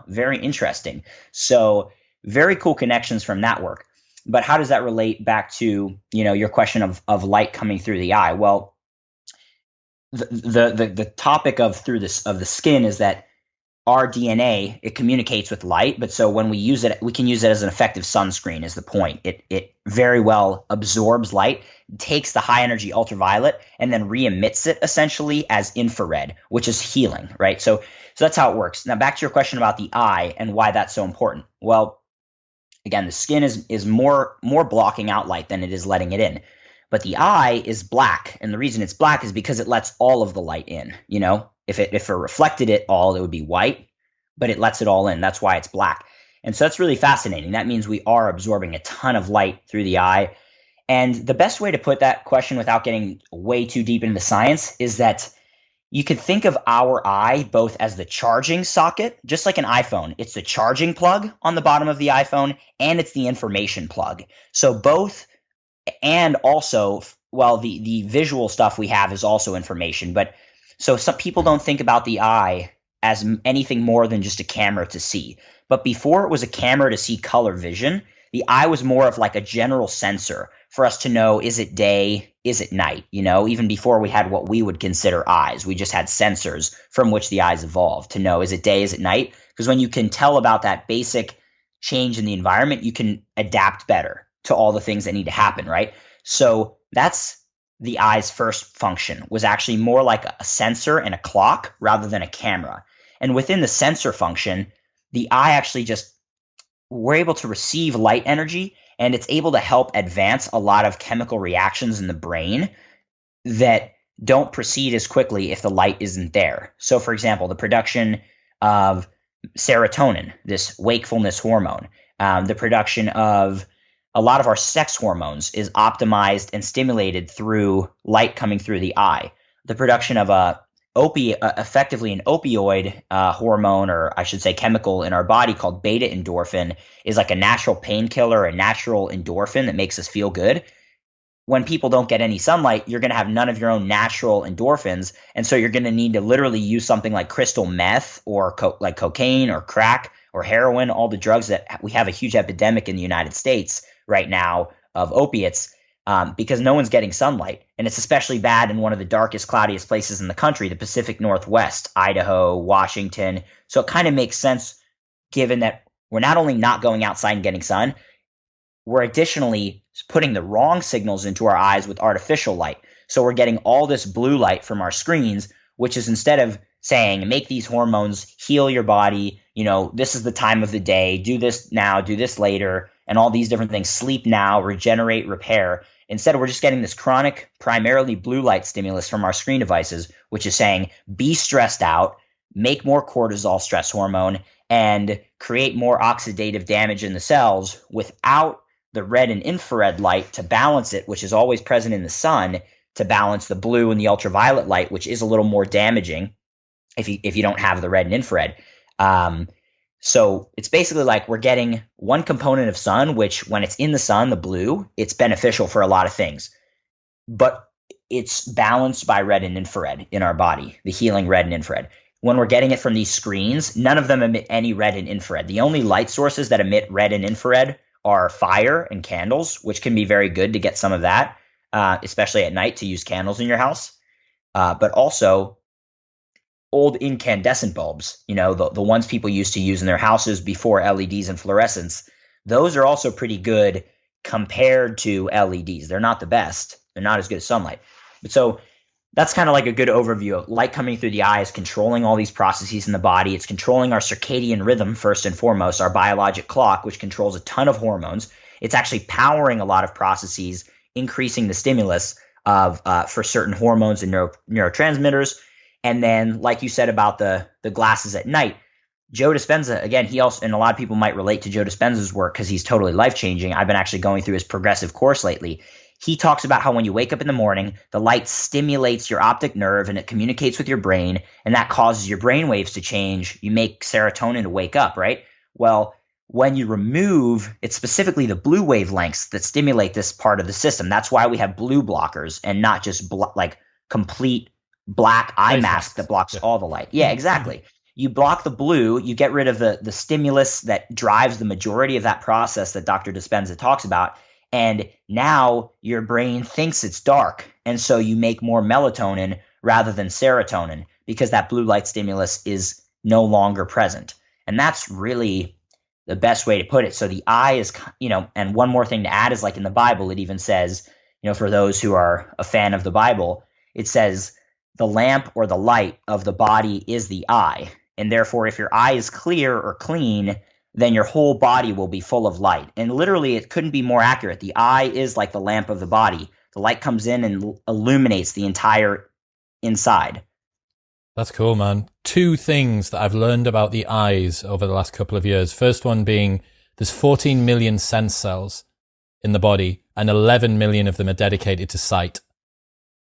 very interesting. So very cool connections from that work. But how does that relate back to, your question of light coming through the eye? Well, the topic of the skin is that our DNA, it communicates with light, but so when we use it, we can use it as an effective sunscreen is the point. It very well absorbs light, takes the high energy ultraviolet, and then re-emits it essentially as infrared, which is healing, right? So that's how it works. Now back to your question about the eye and why that's so important. Well, again, the skin is more blocking out light than it is letting it in. But the eye is black, and the reason it's black is because it lets all of the light in. You know, if it reflected it all, it would be white, but it lets it all in. That's why it's black. And so that's really fascinating. That means we are absorbing a ton of light through the eye. And the best way to put that question without getting way too deep into the science is that you could think of our eye both as the charging socket, just like an iPhone. It's the charging plug on the bottom of the iPhone, and it's the information plug. So both, and also, well, the visual stuff we have is also information. But so some people don't think about the eye as anything more than just a camera to see. But before it was a camera to see color vision, the eye was more of like a general sensor for us to know, is it day, is it night? You know, even before we had what we would consider eyes, we just had sensors from which the eyes evolved to know, is it day, is it night? Because when you can tell about that basic change in the environment, you can adapt better to all the things that need to happen, right? So that's the eye's first function, was actually more like a sensor and a clock rather than a camera. And within the sensor function, the eye actually just, we're able to receive light energy, and it's able to help advance a lot of chemical reactions in the brain that don't proceed as quickly if the light isn't there. So, for example, the production of serotonin, this wakefulness hormone, the production of a lot of our sex hormones is optimized and stimulated through light coming through the eye. The production of effectively an opioid hormone, or I should say chemical in our body called beta endorphin, is like a natural painkiller, a natural endorphin that makes us feel good. When people don't get any sunlight, you're going to have none of your own natural endorphins. And so you're going to need to literally use something like crystal meth or like cocaine or crack or heroin, all the drugs that we have a huge epidemic in the United States right now of opiates, because no one's getting sunlight. And it's especially bad in one of the darkest, cloudiest places in the country, the Pacific Northwest, Idaho, Washington. So it kind of makes sense given that we're not only not going outside and getting sun, we're additionally putting the wrong signals into our eyes with artificial light. So we're getting all this blue light from our screens, which is, instead of saying, make these hormones, heal your body, you know, this is the time of the day, do this now, do this later, and all these different things, sleep now, regenerate, repair. Instead, we're just getting this chronic, primarily blue light stimulus from our screen devices, which is saying, be stressed out, make more cortisol, stress hormone, and create more oxidative damage in the cells without the red and infrared light to balance it, which is always present in the sun, to balance the blue and the ultraviolet light, which is a little more damaging if you don't have the red and infrared. So it's basically like we're getting one component of sun, which when it's in the sun, the blue, it's beneficial for a lot of things. But it's balanced by red and infrared in our body, the healing red and infrared. When we're getting it from these screens, none of them emit any red and infrared. The only light sources that emit red and infrared are fire and candles, which can be very good to get some of that, especially at night, to use candles in your house. But also old incandescent bulbs, you know, the ones people used to use in their houses before LEDs and fluorescents, those are also pretty good compared to LEDs. They're not the best. They're not as good as sunlight. But so that's kind of like a good overview of light coming through the eye is controlling all these processes in the body. It's controlling our circadian rhythm, first and foremost, our biologic clock, which controls a ton of hormones. It's actually powering a lot of processes, increasing the stimulus of for certain hormones and neurotransmitters. And then, like you said about the glasses at night, Joe Dispenza, again, he also, and a lot of people might relate to Joe Dispenza's work because he's totally life-changing. I've been actually going through his progressive course lately. He talks about how when you wake up in the morning, the light stimulates your optic nerve and it communicates with your brain, and that causes your brain waves to change. You make serotonin to wake up, right? Well, when you remove, it's specifically the blue wavelengths that stimulate this part of the system. That's why we have blue blockers and not just like complete black eye mask that blocks all the light. Yeah, exactly. You block the blue, you get rid of the stimulus that drives the majority of that process that Dr. Dispenza talks about, and now your brain thinks it's dark, and so you make more melatonin rather than serotonin because that blue light stimulus is no longer present. And that's really the best way to put it. So the eye is, and one more thing to add is like in the Bible, it even says, for those who are a fan of the Bible, it says the lamp or the light of the body is the eye. And therefore, if your eye is clear or clean, then your whole body will be full of light. And literally, it couldn't be more accurate. The eye is like the lamp of the body. The light comes in and illuminates the entire inside. That's cool, man. Two things that I've learned about the eyes over the last couple of years. First one being there's 14 million sense cells in the body, and 11 million of them are dedicated to sight.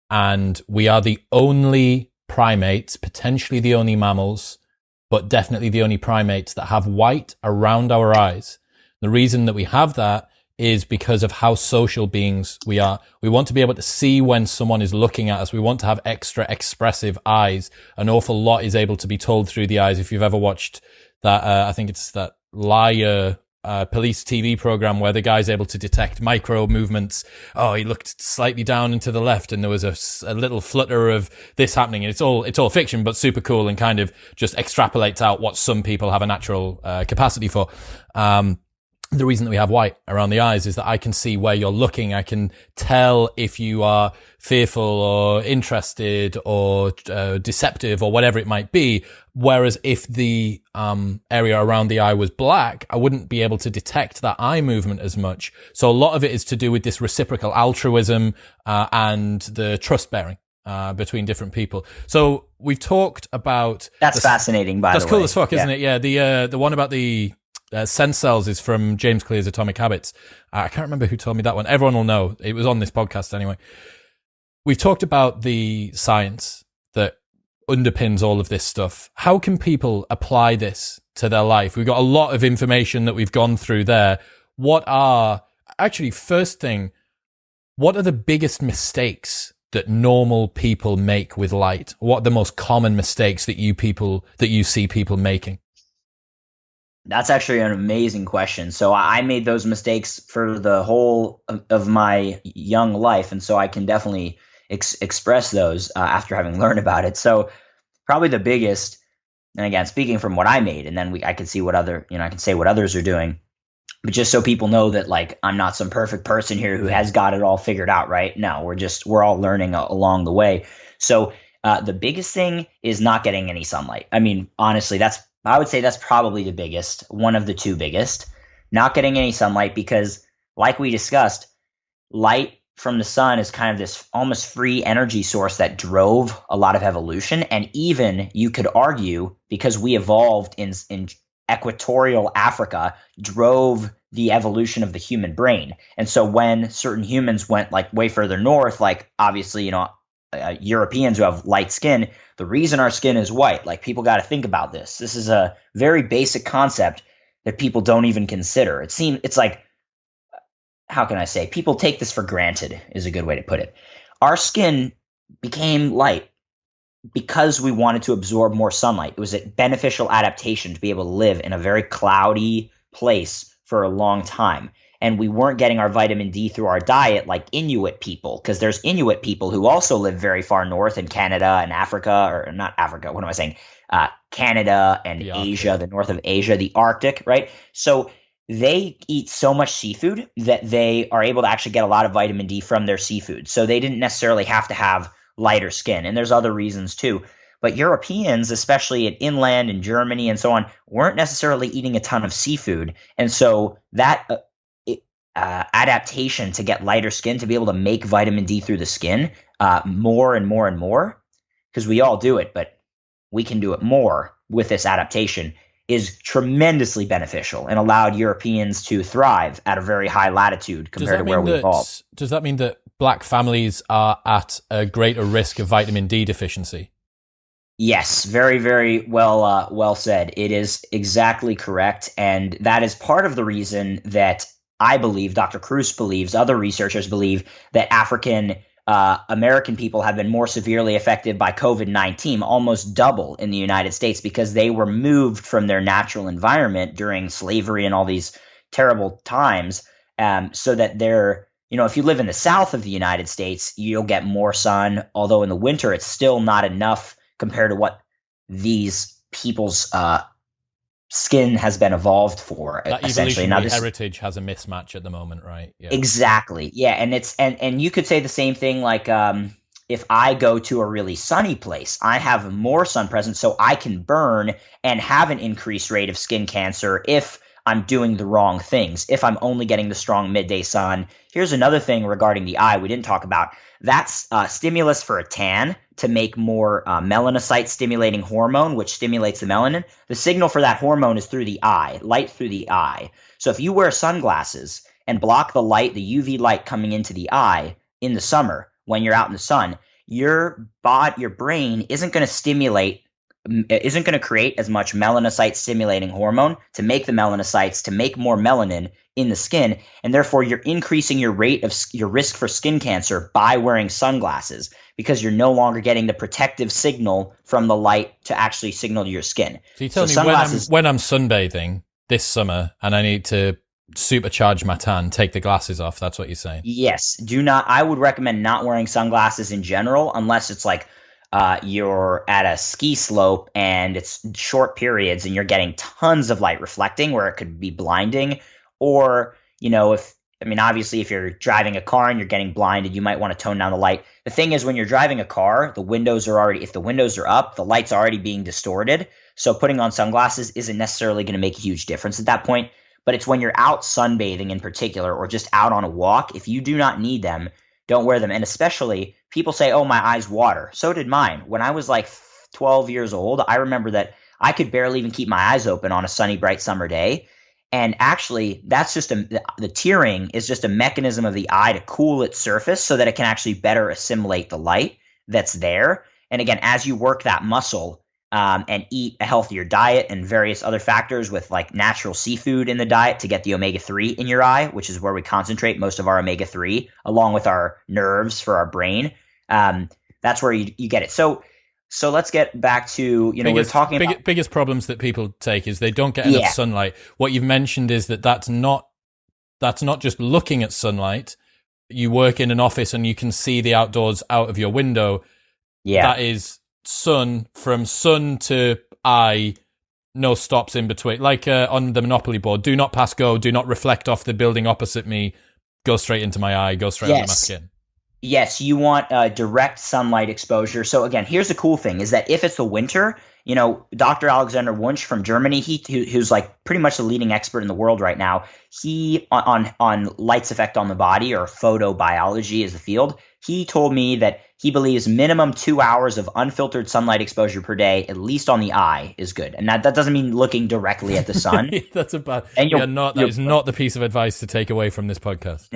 And we are the only primates, potentially the only mammals, but definitely the only primates that have white around our eyes. The reason that we have that is because of how social beings we are. We want to be able to see when someone is looking at us. We want to have extra expressive eyes. An awful lot is able to be told through the eyes. If you've ever watched that, I think it's that Liar police TV program where the guy's able to detect micro movements. Oh, he looked slightly down and to the left and there was a little flutter of this happening. And it's all fiction, but super cool and kind of just extrapolates out what some people have a natural capacity for. The reason that we have white around the eyes is that I can see where you're looking. I can tell if you are fearful or interested or deceptive or whatever it might be. Whereas if the area around the eye was black, I wouldn't be able to detect that eye movement as much. So a lot of it is to do with this reciprocal altruism and the trust bearing between different people. So we've talked about that's fascinating. By the way, that's cool as fuck, isn't it? Yeah, the one about the sense cells is from James Clear's Atomic Habits. I can't remember who told me that one. Everyone will know. It was on this podcast anyway. We've talked about the science that underpins all of this stuff. How can people apply this to their life? We've got a lot of information that we've gone through there. First thing, what are the biggest mistakes that normal people make with light? What are the most common mistakes that you see people making? That's actually an amazing question. So I made those mistakes for the whole of my young life, and so I can definitely express those after having learned about it. So probably the biggest, and again, speaking from what I made, and then I can see what I can say what others are doing. But just so people know that like I'm not some perfect person here who has got it all figured out, right? No, we're all learning along the way. So the biggest thing is not getting any sunlight. I mean, honestly, I would say that's probably the biggest, one of the two biggest, not getting any sunlight because like we discussed, light from the sun is kind of this almost free energy source that drove a lot of evolution. And even you could argue because we evolved in equatorial Africa, drove the evolution of the human brain. And so when certain humans went like way further north, like obviously, Europeans who have light skin, the reason our skin is white, like people got to think about this. This is a very basic concept that people don't even consider. It's like, how can I say? People take this for granted is a good way to put it. Our skin became light because we wanted to absorb more sunlight. It was a beneficial adaptation to be able to live in a very cloudy place for a long time. And we weren't getting our vitamin D through our diet like Inuit people, because there's Inuit people who also live very far north in Canada and Africa, or not Africa, what am I saying? Canada and Asia, the north of Asia, the Arctic, right? So they eat so much seafood that they are able to actually get a lot of vitamin D from their seafood. So they didn't necessarily have to have lighter skin. And there's other reasons too. But Europeans, especially in inland in Germany and so on, weren't necessarily eating a ton of seafood. And so that adaptation to get lighter skin, to be able to make vitamin D through the skin more and more and more, because we all do it, but we can do it more with this adaptation, is tremendously beneficial and allowed Europeans to thrive at a very high latitude compared to where we evolved. Does that mean that black families are at a greater risk of vitamin D deficiency? Yes, very, very well said. It is exactly correct. And that is part of the reason that I believe, Dr. Kruse believes, other researchers believe, that African American people have been more severely affected by COVID-19, almost double in the United States, because they were moved from their natural environment during slavery and all these terrible times, so that they're, if you live in the south of the United States, you'll get more sun, although in the winter it's still not enough compared to what these people's skin has been evolved for, That essentially. Now, evolutionary this heritage has a mismatch at the moment, right? Yeah. exactly, yeah, and and you could say the same thing like if I go to a really sunny place, I have more sun present, so I can burn and have an increased rate of skin cancer if I'm doing the wrong things. If I'm only getting the strong midday sun. Here's another thing regarding the eye we didn't talk about. That's stimulus for a tan to make more melanocyte stimulating hormone, which stimulates the melanin. The signal for that hormone is through the eye, light through the eye. So if you wear sunglasses and block the light, the UV light coming into the eye in the summer when you're out in the sun, your brain isn't going to create as much melanocyte stimulating hormone to make the melanocytes to make more melanin in the skin, and therefore you're increasing your rate of your risk for skin cancer by wearing sunglasses because you're no longer getting the protective signal from the light to actually signal to your skin. So you tell me when I'm sunbathing this summer and I need to supercharge my tan, take the glasses off. That's what you're saying? Yes. Do not. I would recommend not wearing sunglasses in general unless it's like you're at a ski slope and it's short periods and you're getting tons of light reflecting where it could be blinding. Or, obviously if you're driving a car and you're getting blinded, you might want to tone down the light. The thing is, when you're driving a car, if the windows are up, the light's already being distorted. So putting on sunglasses isn't necessarily going to make a huge difference at that point. But it's when you're out sunbathing in particular, or just out on a walk, if you do not need them, don't wear them. And especially people say, oh, my eyes water. So did mine. When I was like 12 years old, I remember that I could barely even keep my eyes open on a sunny, bright summer day. And actually, that's just the tearing is just a mechanism of the eye to cool its surface so that it can actually better assimilate the light that's there. And again, as you work that muscle and eat a healthier diet and various other factors with like natural seafood in the diet to get the omega-3 in your eye, which is where we concentrate most of our omega-3, along with our nerves for our brain. That's where you get it. So let's get back to, we're talking about biggest problems that people take is they don't get enough sunlight. What you've mentioned is that's not just looking at sunlight. You work in an office and you can see the outdoors out of your window. Yeah. That is sun, from sun to eye, no stops in between. Like on the Monopoly board, do not pass go, do not reflect off the building opposite me, go straight into my eye, go straight under my skin. Yes, you want direct sunlight exposure. So again, here's the cool thing is that if it's the winter, Dr. Alexander Wunsch from Germany, who's like pretty much the leading expert in the world right now, he on light's effect on the body, or photobiology is the field. He told me that he believes minimum 2 hours of unfiltered sunlight exposure per day, at least on the eye, is good. And that doesn't mean looking directly at the sun. That's a bad. That is not the piece of advice to take away from this podcast.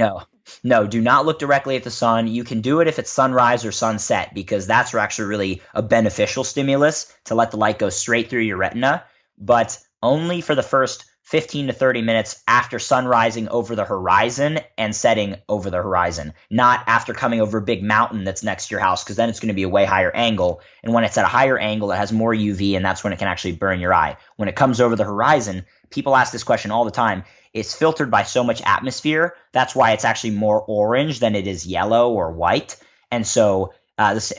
No, do not look directly at the sun. You can do it if it's sunrise or sunset, because that's actually really a beneficial stimulus to let the light go straight through your retina, but only for the first 15 to 30 minutes after sun rising over the horizon and setting over the horizon, not after coming over a big mountain that's next to your house, because then it's going to be a way higher angle. And when it's at a higher angle, it has more UV, and that's when it can actually burn your eye. When it comes over the horizon, people ask this question all the time. It's filtered by so much atmosphere. That's why it's actually more orange than it is yellow or white. And so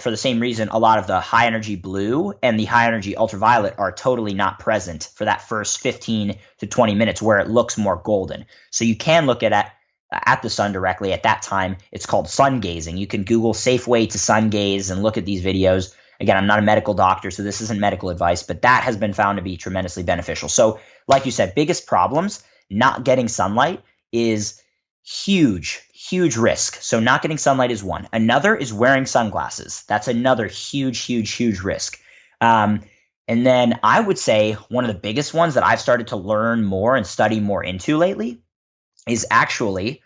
for the same reason, a lot of the high energy blue and the high energy ultraviolet are totally not present for that first 15 to 20 minutes where it looks more golden. So you can look at the sun directly at that time. It's called sun gazing. You can Google safe way to sun gaze and look at these videos. Again, I'm not a medical doctor, so this isn't medical advice, but that has been found to be tremendously beneficial. So like you said, biggest problems, not getting sunlight is huge risk. So not getting sunlight is one. Another is wearing sunglasses. That's another huge risk. And then I would say one of the biggest ones that I've started to learn more and study more into lately is actually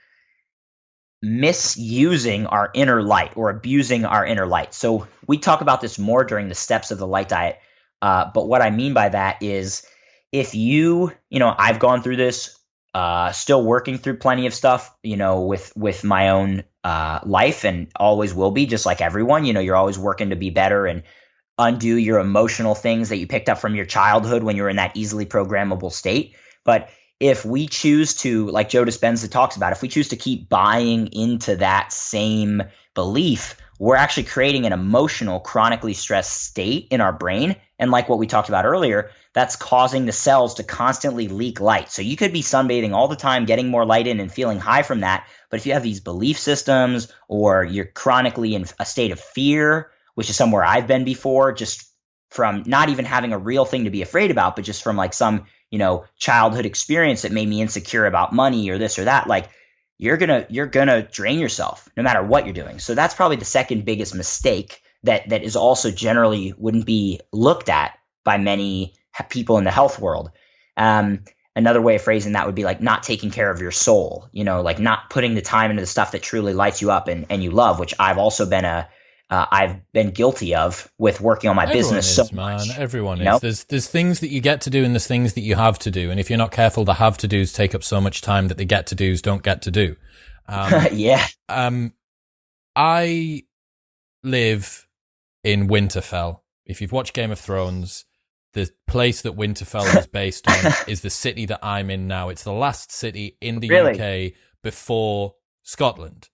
misusing our inner light, or abusing our inner light. So we talk about this more during the steps of the light diet. But what I mean by that is if I've gone through this, still working through plenty of stuff, with my own life, and always will be, just like everyone. You're always working to be better and undo your emotional things that you picked up from your childhood when you were in that easily programmable state. But if we choose to, like Joe Dispenza talks about, if we choose to keep buying into that same belief, we're actually creating an emotional, chronically stressed state in our brain. And like what we talked about earlier, that's causing the cells to constantly leak light. So you could be sunbathing all the time, getting more light in and feeling high from that. But if you have these belief systems or you're chronically in a state of fear, which is somewhere I've been before, just from not even having a real thing to be afraid about, but just from like some, childhood experience that made me insecure about money or this or that, like you're gonna drain yourself no matter what you're doing. So that's probably the second biggest mistake that is also generally wouldn't be looked at by many people in the health world. Another way of phrasing that would be like not taking care of your soul, like not putting the time into the stuff that truly lights you up and you love, which I've also been I've been guilty of with working on my business. So much. Everyone is. There's things that you get to do and there's things that you have to do. And if you're not careful, the have to do's take up so much time that the get to do's don't get to do. Yeah. I live in Winterfell. If you've watched Game of Thrones, the place that Winterfell is based on is the city that I'm in now. It's the last city in the UK before Scotland.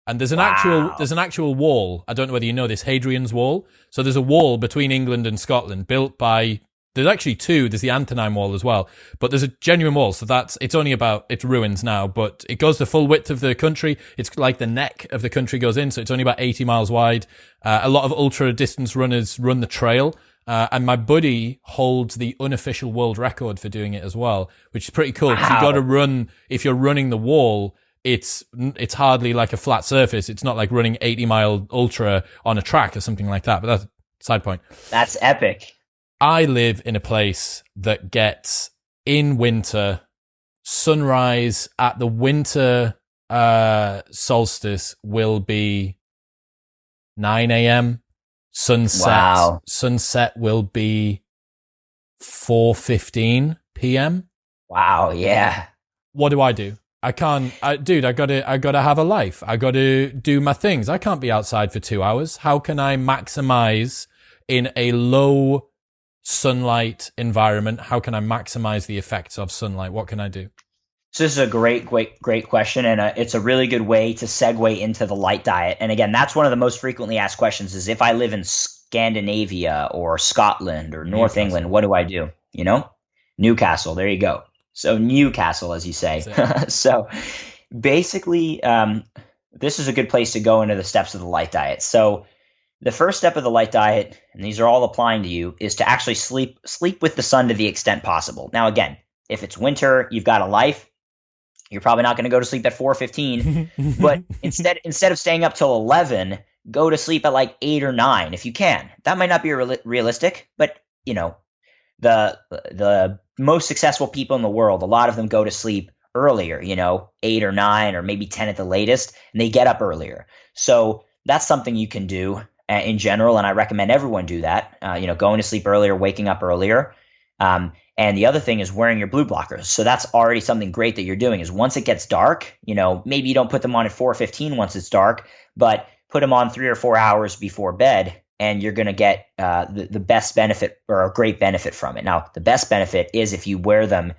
And there's an actual wall. I don't know whether you know this, Hadrian's Wall. So there's a wall between England and Scotland built by, there's actually two. There's the Antonine Wall as well, but there's a genuine wall. So it's ruins now, but it goes the full width of the country. It's like the neck of the country goes in. So it's only about 80 miles wide. A lot of ultra distance runners run the trail. And my buddy holds the unofficial world record for doing it as well, which is pretty cool. Wow. You got to run, if you're running the wall, it's hardly like a flat surface. It's not like running 80-mile ultra on a track or something like that. But that's a side point. That's epic. I live in a place that gets, in winter, sunrise at the winter solstice will be 9 a.m. Sunset will be 4:15 p.m. Wow, yeah. What do I do? I can't, I gotta have a life. I gotta do my things. I can't be outside for 2 hours. How can I maximize in a low sunlight environment? How can I maximize the effects of sunlight? What can I do? So this is a great question, and it's a really good way to segue into the light diet. And again, that's one of the most frequently asked questions is if I live in Scandinavia or Scotland or North England, what do I do? Newcastle, there you go. So Newcastle, as you say. So basically, this is a good place to go into the steps of the light diet. So the first step of the light diet, and these are all applying to you, is to actually sleep with the sun to the extent possible. Now, again, if it's winter, you've got a life, you're probably not going to go to sleep at 4:15, but instead of staying up till 11, go to sleep at like 8 or 9 if you can. That might not be realistic, but the most successful people in the world, a lot of them go to sleep earlier, 8 or 9 or maybe 10 at the latest, and they get up earlier. So that's something you can do in general, and I recommend everyone do that. Going to sleep earlier, waking up earlier. And the other thing is wearing your blue blockers. So that's already something great that you're doing is once it gets dark, maybe you don't put them on at 4:15 once it's dark, but put them on 3 or 4 hours before bed, and you're going to get the best benefit or a great benefit from it. Now, the best benefit is if you wear them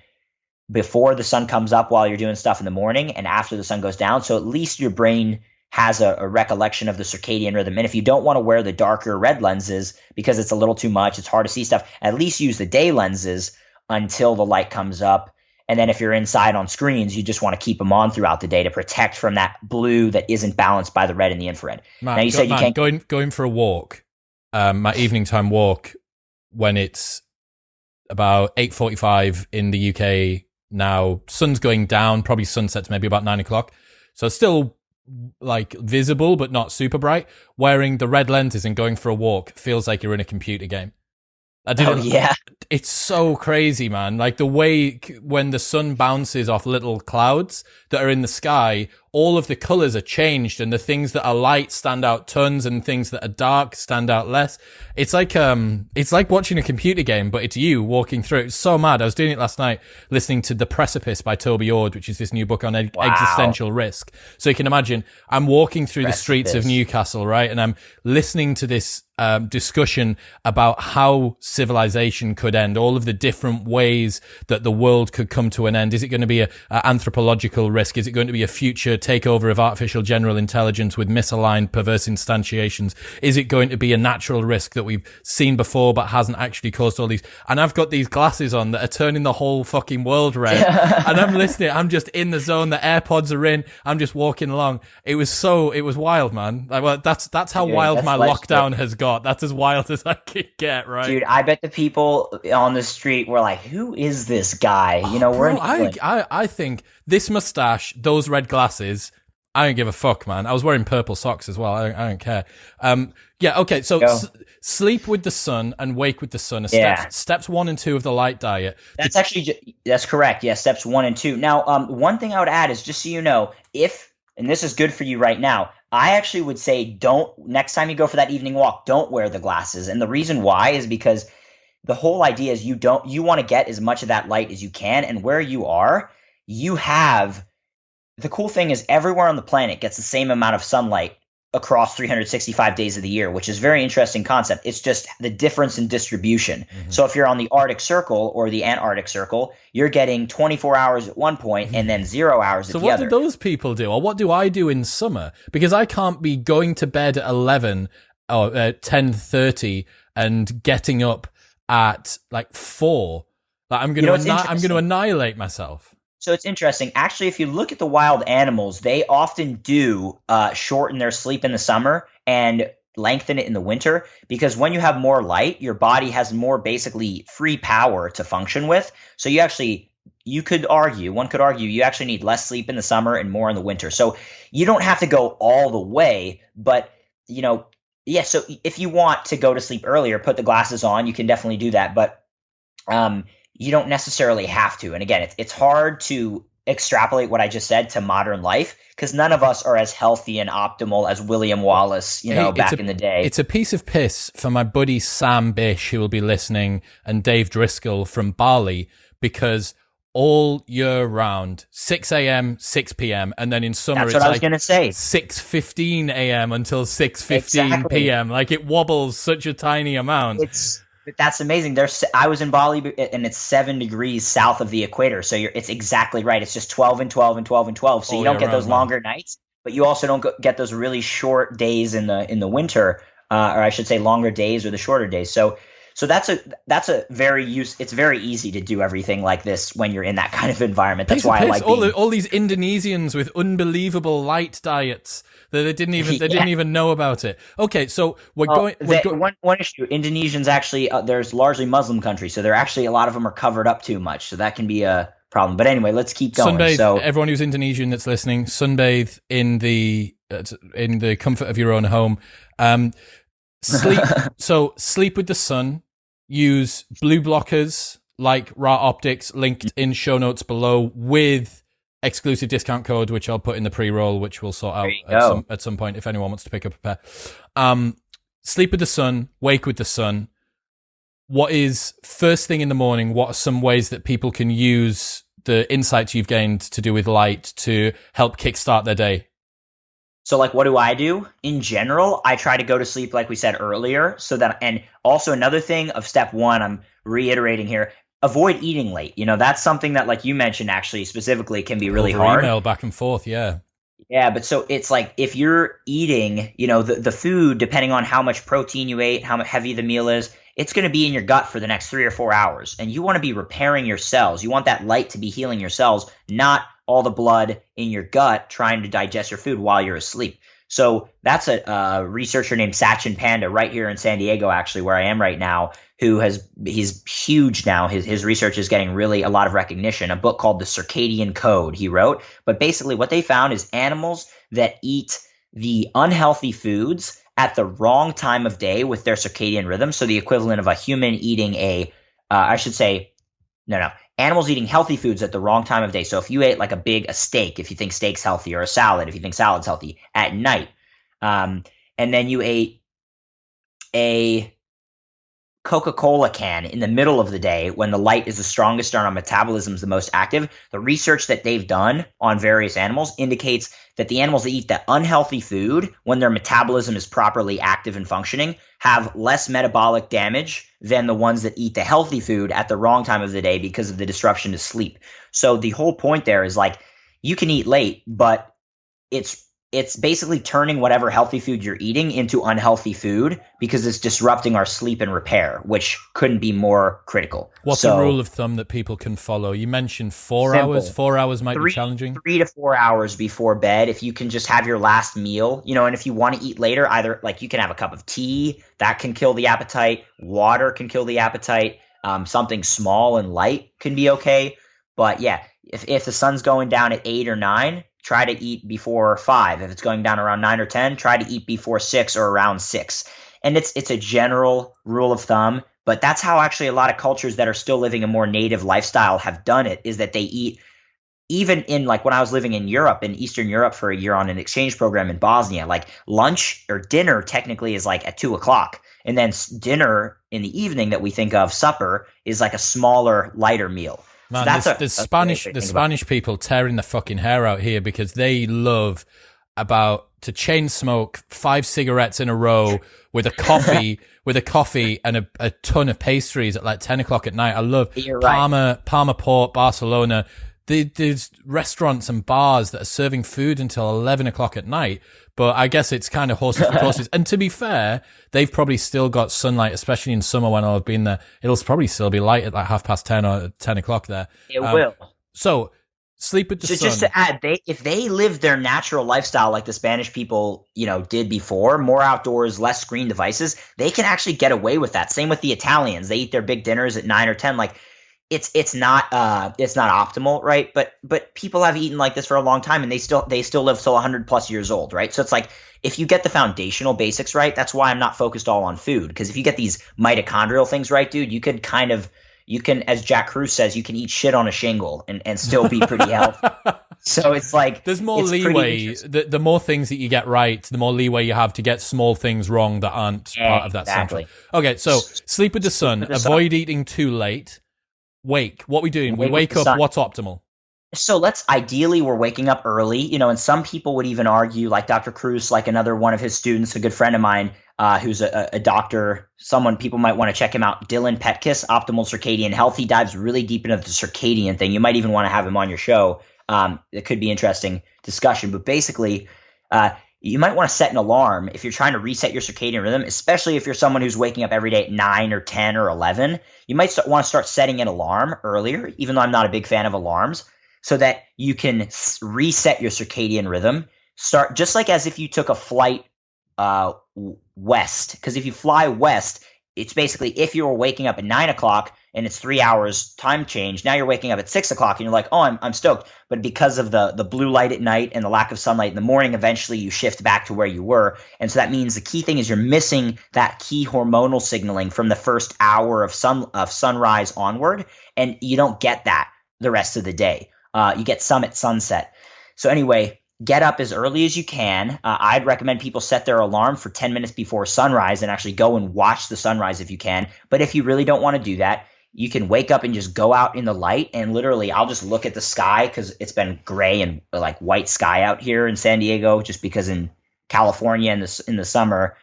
before the sun comes up while you're doing stuff in the morning and after the sun goes down. So at least your brain has a recollection of the circadian rhythm. And if you don't want to wear the darker red lenses because it's a little too much, it's hard to see stuff, at least use the day lenses until the light comes up. And then if you're inside on screens, you just want to keep them on throughout the day to protect from that blue that isn't balanced by the red and the infrared. Man, now you said you can't going for a walk, my evening time walk when it's about 8:45 in the UK now, sun's going down, probably sunsets maybe about 9 o'clock. So it's still like visible, but not super bright. Wearing the red lenses and going for a walk feels like you're in a computer game. Yeah. It's so crazy, man. Like the way when the sun bounces off little clouds that are in the sky, all of the colors are changed and the things that are light stand out tons and things that are dark stand out less. It's like watching a computer game, but it's you walking through it. It's so mad. I was doing it last night, listening to The Precipice by Toby Ord, which is this new book on existential risk. So you can imagine I'm walking through the streets of Newcastle, right? And I'm listening to this discussion about how civilization could end, all of the different ways that the world could come to an end. Is it going to be a anthropological risk? Is it going to be a future takeover of artificial general intelligence with misaligned perverse instantiations? Is it going to be a natural risk that we've seen before but hasn't actually caused all these? And I've got these glasses on that are turning the whole fucking world red. And I'm listening. I'm just in the zone. The AirPods are in. I'm just walking along. It was wild, man. Like, well, that's how wild my lockdown has got. That's as wild as I could get, right? Dude, I bet the people on the street were like, "Who is this guy?" We're in England. I think this mustache, those red glasses, I don't give a fuck, man. I was wearing purple socks as well. I don't care. Yeah, okay. So sleep with the sun and wake with the sun are steps 1 and 2 of the light diet. That's correct. Yeah, steps 1 and 2. Now, one thing I would add is, just so you know, and this is good for you right now, I actually would say next time you go for that evening walk, don't wear the glasses. And the reason why is because the whole idea is you want to get as much of that light as you can. And where you are, the cool thing is everywhere on the planet gets the same amount of sunlight across 365 days of the year, which is a very interesting concept. It's just the difference in distribution. Mm-hmm. So if you're on the Arctic Circle or the Antarctic Circle, you're getting 24 hours at one point and then 0 hours at the other. So what do those people do? Or what do I do in summer? Because I can't be going to bed at 11 or 10:30 and getting up at like 4. Like I'm going to annihilate myself. So it's interesting. Actually, if you look at the wild animals, they often do shorten their sleep in the summer and lengthen it in the winter, because when you have more light, your body has more basically free power to function with. So one could argue you actually need less sleep in the summer and more in the winter. So you don't have to go all the way, but so if you want to go to sleep earlier, put the glasses on, you can definitely do that. But you don't necessarily have to. And again, it's hard to extrapolate what I just said to modern life because none of us are as healthy and optimal as William Wallace, back in the day. It's a piece of piss for my buddy Sam Bish, who will be listening, and Dave Driscoll from Bali, because all year round, 6 a.m., 6 p.m., and then in summer it's like 6:15 a.m. until 6:15 p.m. Like it wobbles such a tiny amount. That's amazing. I was in Bali, and it's 7 degrees south of the equator. So it's exactly right. It's just 12 and 12 and 12 and 12. So you don't get those longer nights, but you also don't get those really short days in the winter, or I should say longer days or the shorter days. So that's a it's very easy to do everything like this when you're in that kind of environment. That's why I like all these Indonesians with unbelievable light diets that they didn't even know about it. Okay, so one issue. Indonesians actually there's largely Muslim countries, so a lot of them are covered up too much, so that can be a problem. But anyway, let's keep going. Sunbathe. So everyone who's Indonesian that's listening, sunbathe in the comfort of your own home. Sleep with the sun. Use blue blockers like Ra Optics, linked in show notes below, with exclusive discount code, which I'll put in the pre-roll, which we'll sort out at some point if anyone wants to pick up a pair. Sleep with the sun, wake with the sun. What is first thing in the morning? What are some ways that people can use the insights you've gained to do with light to help kickstart their day? So what do I do? In general, I try to go to sleep, like we said earlier, and also another thing of step 1, I'm reiterating here, avoid eating late. That's something that, like you mentioned, actually specifically can be really hard. Email back and forth. Yeah. Yeah. But so it's like, if you're eating, the food, depending on how much protein you ate, how heavy the meal is, it's going to be in your gut for the next 3 or 4 hours. And you want to be repairing your cells. You want that light to be healing your cells, not all the blood in your gut trying to digest your food while you're asleep. So that's a researcher named Sachin Panda right here in San Diego, actually, where I am right now, he's huge now. His research is getting really a lot of recognition. A book called The Circadian Code he wrote. But basically what they found is animals that eat the unhealthy foods at the wrong time of day with their circadian rhythm. So the equivalent of a human eating animals eating healthy foods at the wrong time of day. So if you ate like a steak, if you think steak's healthy, or a salad, if you think salad's healthy, at night, and then you ate a Coca-Cola can in the middle of the day when the light is the strongest and our metabolism is the most active, the research that they've done on various animals indicates that the animals that eat that unhealthy food when their metabolism is properly active and functioning have less metabolic damage than the ones that eat the healthy food at the wrong time of the day because of the disruption to sleep. So the whole point there is you can eat late, but it's basically turning whatever healthy food you're eating into unhealthy food because it's disrupting our sleep and repair, which couldn't be more critical. What's a rule of thumb that people can follow? You mentioned 4 hours. 4 hours might be challenging. 3 to 4 hours before bed. If you can just have your last meal, and if you want to eat later, either like you can have a cup of tea that can kill the appetite. Water can kill the appetite. Something small and light can be okay. But yeah, if the sun's going down at 8 or 9, try to eat before 5. If it's going down around 9 or 10, try to eat before 6 or around 6. And it's a general rule of thumb, but that's how actually a lot of cultures that are still living a more native lifestyle have done it, is that they eat, even in like when I was living in Europe, in Eastern Europe for a year on an exchange program in Bosnia, like lunch or dinner technically is like at 2:00. And then dinner in the evening that we think of, supper, is like a smaller, lighter meal. Man, So the Spanish people tearing the fucking hair out here because they love to chain smoke 5 cigarettes in a row with a coffee and a ton of pastries at like 10 o'clock at night. I love Parma, Port, Barcelona. There's restaurants and bars that are serving food until 11 o'clock at night. But I guess it's kind of horses for courses. And to be fair, they've probably still got sunlight, especially in summer when I've been there. It'll probably still be light at like 10:30 or 10 o'clock there. It will. So sleep with the sun. Just to add, if they lived their natural lifestyle like the Spanish people, did before, more outdoors, less screen devices, they can actually get away with that. Same with the Italians. They eat their big dinners at 9 or 10. Like it's not optimal, right? But people have eaten like this for a long time, and they still live till 100 plus years old, right? So it's like, if you get the foundational basics right, that's why I'm not focused all on food, because if you get these mitochondrial things right, dude, you can, as Jack Kruse says, you can eat shit on a shingle and still be pretty healthy. So it's like, there's more leeway. The more things that you get right, the more leeway you have to get small things wrong that aren't part of that central. Okay, so sleep with the sun, avoid eating too late. Wake. What we doing? We wake up. What's optimal? So ideally we're waking up early, and some people would even argue, like Dr. Kruse, like another one of his students, a good friend of mine, who's a doctor, people might want to check him out, Dylan Petkus, Optimal Circadian Health. He dives really deep into the circadian thing. You might even want to have him on your show. It could be interesting discussion, but basically, you might want to set an alarm if you're trying to reset your circadian rhythm, especially if you're someone who's waking up every day at 9 or 10 or 11. You might want to start setting an alarm earlier, even though I'm not a big fan of alarms, so that you can reset your circadian rhythm. Start just like as if you took a flight west, because if you fly west, it's basically if you were waking up at 9 o'clock and it's 3 hours time change, now you're waking up at 6 o'clock and you're like, oh, I'm stoked. But because of the blue light at night and the lack of sunlight in the morning, eventually you shift back to where you were. And so that means the key thing is you're missing that key hormonal signaling from the first hour of sunrise onward, and you don't get that the rest of the day. You get some at sunset. So anyway, get up as early as you can. I'd recommend people set their alarm for 10 minutes before sunrise and actually go and watch the sunrise if you can. But if you really don't want to do that, you can wake up and just go out in the light, and literally I'll just look at the sky, because it's been gray and like white sky out here in San Diego, just because in California in the summer,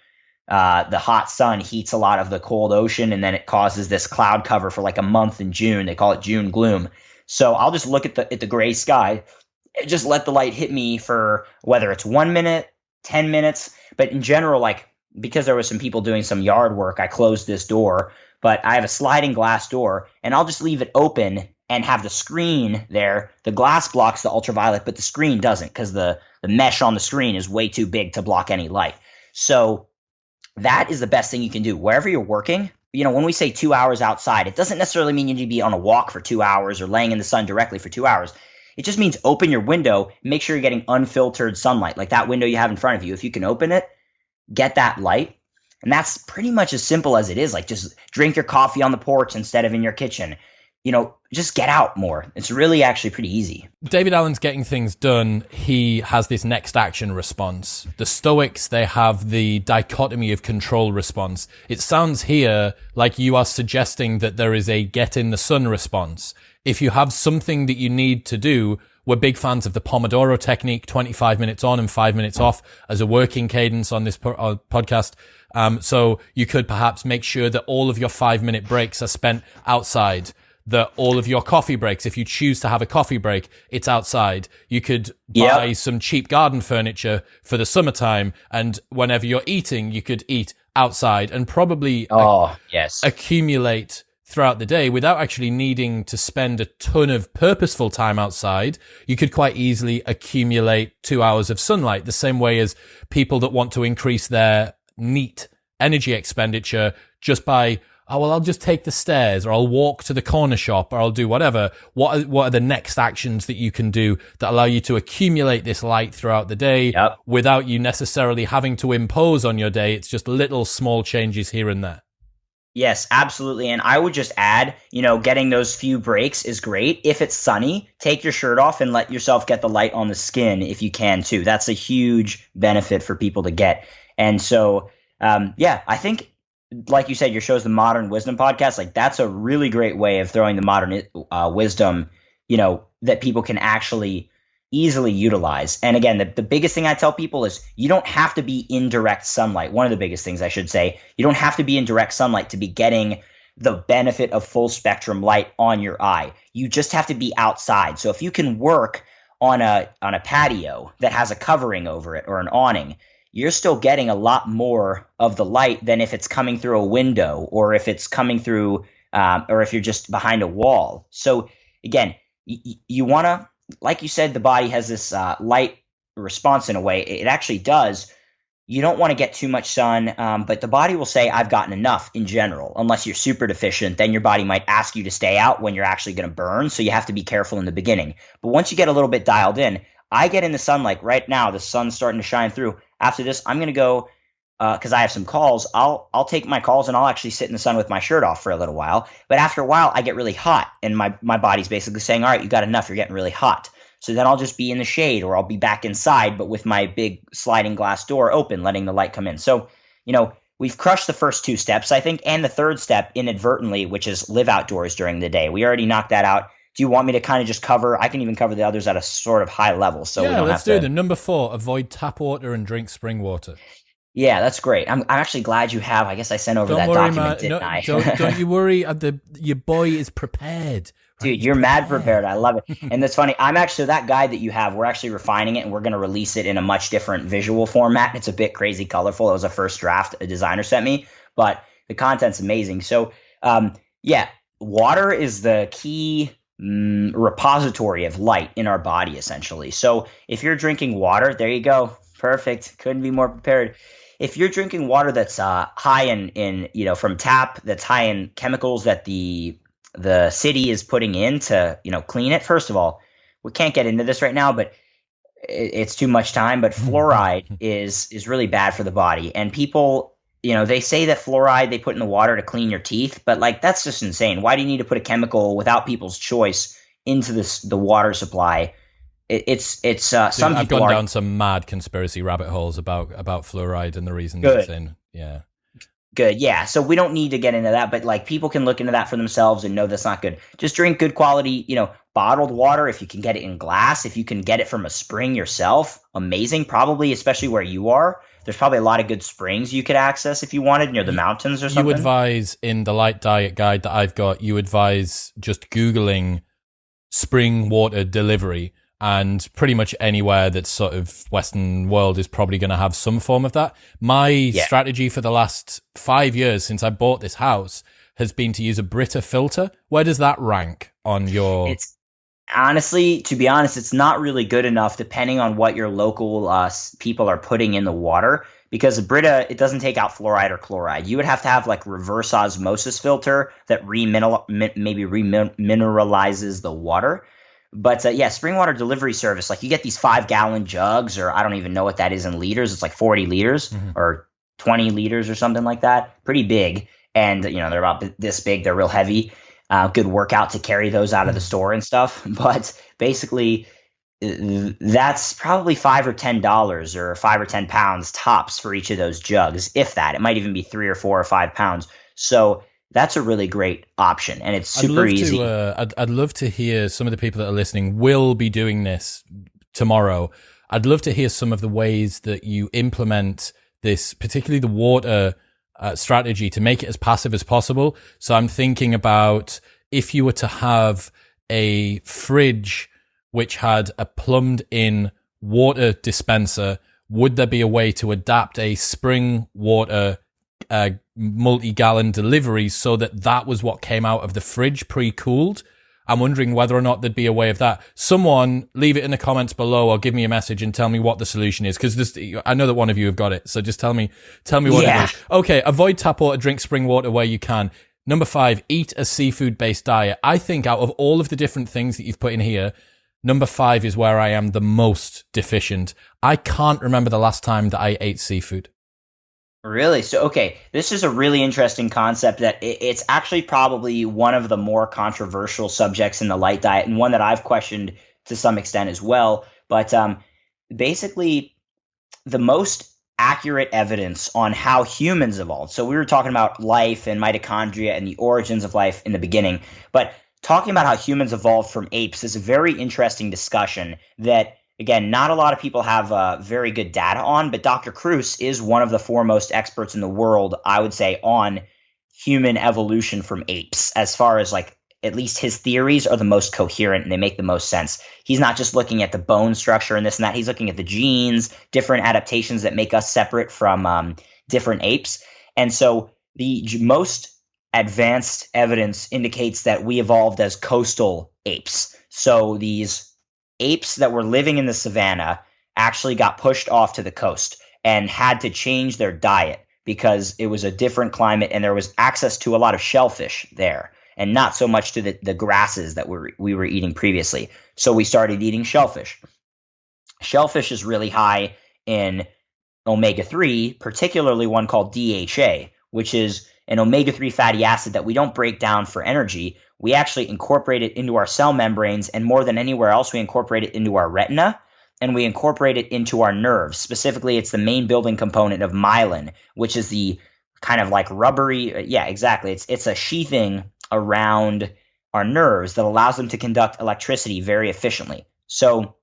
the hot sun heats a lot of the cold ocean, and then it causes this cloud cover for like a month in June. They call it June gloom. So I'll just look at the gray sky, just let the light hit me for whether it's 1 minute, 10 minutes. But in general, like, because there was some people doing some yard work, I closed this door, but I have a sliding glass door, and I'll just leave it open and have the screen there. The glass blocks the ultraviolet, but the screen doesn't, because the mesh on the screen is way too big to block any light. So that is the best thing you can do. Wherever you're working, when we say 2 hours outside, it doesn't necessarily mean you need to be on a walk for 2 hours or laying in the sun directly for 2 hours. It just means open your window, make sure you're getting unfiltered sunlight, like that window you have in front of you. If you can open it, get that light. And that's pretty much as simple as it is. Like, just drink your coffee on the porch instead of in your kitchen. Just get out more. It's really actually pretty easy. David Allen's getting things done. He has this next action response. The Stoics, they have the dichotomy of control response. It sounds here like you are suggesting that there is a get in the sun response. If you have something that you need to do, we're big fans of the Pomodoro technique, 25 minutes on and 5 minutes off as a working cadence on this podcast. So you could perhaps make sure that all of your 5-minute breaks are spent outside. that all of your coffee breaks, if you choose to have a coffee break, it's outside. You could buy some cheap garden furniture for the summertime, and whenever you're eating, you could eat outside and probably accumulate throughout the day without actually needing to spend a ton of purposeful time outside. You could quite easily accumulate 2 hours of sunlight, the same way as people that want to increase their neat energy expenditure just by, oh, well, I'll just take the stairs, or I'll walk to the corner shop, or I'll do whatever. What are the next actions that you can do that allow you to accumulate this light throughout the day without you necessarily having to impose on your day? It's just little small changes here and there. Yes, absolutely. And I would just add, getting those few breaks is great. If it's sunny, take your shirt off and let yourself get the light on the skin if you can too. That's a huge benefit for people to get. And so, I think, like you said, your show's the Modern Wisdom Podcast. Like, that's a really great way of throwing the modern wisdom, that people can actually easily utilize. And again, the biggest thing I tell people is you don't have to be in direct sunlight. One of the biggest things I should say, you don't have to be in direct sunlight to be getting the benefit of full spectrum light on your eye. You just have to be outside. So if you can work on a patio that has a covering over it or an awning, you're still getting a lot more of the light than if it's coming through a window, or if it's coming through, or if you're just behind a wall. So again, you want to, like you said, the body has this light response in a way. It actually does. You don't want to get too much sun, but the body will say, I've gotten enough in general. Unless you're super deficient, then your body might ask you to stay out when you're actually going to burn. So you have to be careful in the beginning. But once you get a little bit dialed in, I get in the sunlight right now. The sun's starting to shine through. After this, I'm going to go, because I have some calls. I'll take my calls and I'll actually sit in the sun with my shirt off for a little while. But after a while, I get really hot, and my body's basically saying, all right, you got enough. You're getting really hot. So then I'll just be in the shade, or I'll be back inside, but with my big sliding glass door open, letting the light come in. So, we've crushed the first two steps, I think, and the third step inadvertently, which is live outdoors during the day. We already knocked that out. Do you want me to kind of just cover? I can even cover the others at a sort of high level. So yeah, we don't let's have do to. them. Number 4, avoid tap water and drink spring water. Yeah, that's great. I'm actually glad you have. I guess I sent over that document, didn't I? Don't you worry. Your boy is prepared. Dude, you're mad prepared. I love it. And that's funny. I'm actually, that guide that you have, we're actually refining it, and we're going to release it in a much different visual format. It's a bit crazy colorful. It was a first draft a designer sent me, but the content's amazing. So, water is the key repository of light in our body, essentially. So if you're drinking water, there you go. Perfect. Couldn't be more prepared. If you're drinking water that's high in from tap, that's high in chemicals that the city is putting in to clean it. First of all, we can't get into this right now, but it's too much time. But fluoride is really bad for the body, and people, they say that fluoride they put in the water to clean your teeth, but that's just insane. Why do you need to put a chemical without people's choice into the water supply? It's some I've people gone down some mad conspiracy rabbit holes about fluoride and the reasons it's in. Yeah. Good. Yeah. So we don't need to get into that, but people can look into that for themselves and know that's not good. Just drink good quality, bottled water. If you can get it in glass, if you can get it from a spring yourself, amazing. Probably, especially where you are, there's probably a lot of good springs you could access if you wanted near the mountains or something. You advise in the Light Diet guide that I've got, you advise just Googling spring water delivery. And pretty much anywhere that's sort of Western world is probably going to have some form of that. My strategy for the last 5 years since I bought this house has been to use a Brita filter. Where does that rank on your... It's honestly, to be honest, it's not really good enough depending on what your local people are putting in the water, because the Brita, it doesn't take out fluoride or chloride. You would have to have reverse osmosis filter that remineralizes the water. But spring water delivery service, you get these 5-gallon jugs, or I don't even know what that is in liters. It's 40 liters or 20 liters or something like that. Pretty big. And, they're about this big. They're real heavy. Good workout to carry those out of the store and stuff. But basically, that's probably $5 or $10 or 5 or 10 pounds tops for each of those jugs, if that. It might even be 3 or 4 or 5 pounds. So that's a really great option, and it's super easy. I'd love to hear some of the people that are listening will be doing this tomorrow. I'd love to hear some of the ways that you implement this, particularly the water strategy, to make it as passive as possible. So I'm thinking about if you were to have a fridge which had a plumbed in water dispenser, would there be a way to adapt a spring water multi-gallon delivery so that that was what came out of the fridge pre-cooled? I'm wondering whether or not there'd be a way of that. Someone leave it in the comments below or give me a message and tell me what the solution is. Cause I know that one of you have got it. So just tell me what it is. Okay. Avoid tap water, drink spring water where you can. Number 5, eat a seafood based diet. I think out of all of the different things that you've put in here, number 5 is where I am the most deficient. I can't remember the last time that I ate seafood. Really? So, okay, this is a really interesting concept that it's actually probably one of the more controversial subjects in the light diet, and one that I've questioned to some extent as well. But basically, the most accurate evidence on how humans evolved. So we were talking about life and mitochondria and the origins of life in the beginning, but talking about how humans evolved from apes is a very interesting discussion that, again, not a lot of people have very good data on, but Dr. Kruse is one of the foremost experts in the world, I would say, on human evolution from apes, as far as like at least his theories are the most coherent and they make the most sense. He's not just looking at the bone structure and this and that. He's looking at the genes, different adaptations that make us separate from different apes. And so the most advanced evidence indicates that we evolved as coastal apes. So these apes that were living in the savannah actually got pushed off to the coast and had to change their diet because it was a different climate and there was access to a lot of shellfish there and not so much to the grasses that we were eating previously. So we started eating shellfish. Shellfish is really high in omega-3, particularly one called DHA, which is an omega-3 fatty acid that we don't break down for energy. We actually incorporate it into our cell membranes, and more than anywhere else, we incorporate it into our retina, and we incorporate it into our nerves. Specifically, it's the main building component of myelin, which is the kind of like rubbery, yeah, exactly. It's a sheathing around our nerves that allows them to conduct electricity very efficiently. So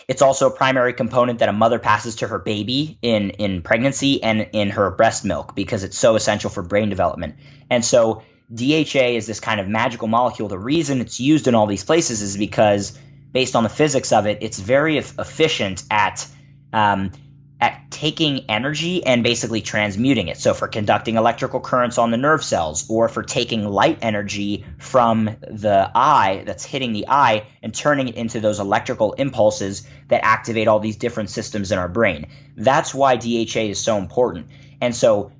it's also a primary component that a mother passes to her baby in pregnancy and in her breast milk because it's so essential for brain development. And so DHA is this kind of magical molecule. The reason it's used in all these places is because, based on the physics of it, it's very efficient at taking energy and basically transmuting it. So for conducting electrical currents on the nerve cells, or for taking light energy from the eye that's hitting the eye and turning it into those electrical impulses that activate all these different systems in our brain. That's why DHA is so important. And so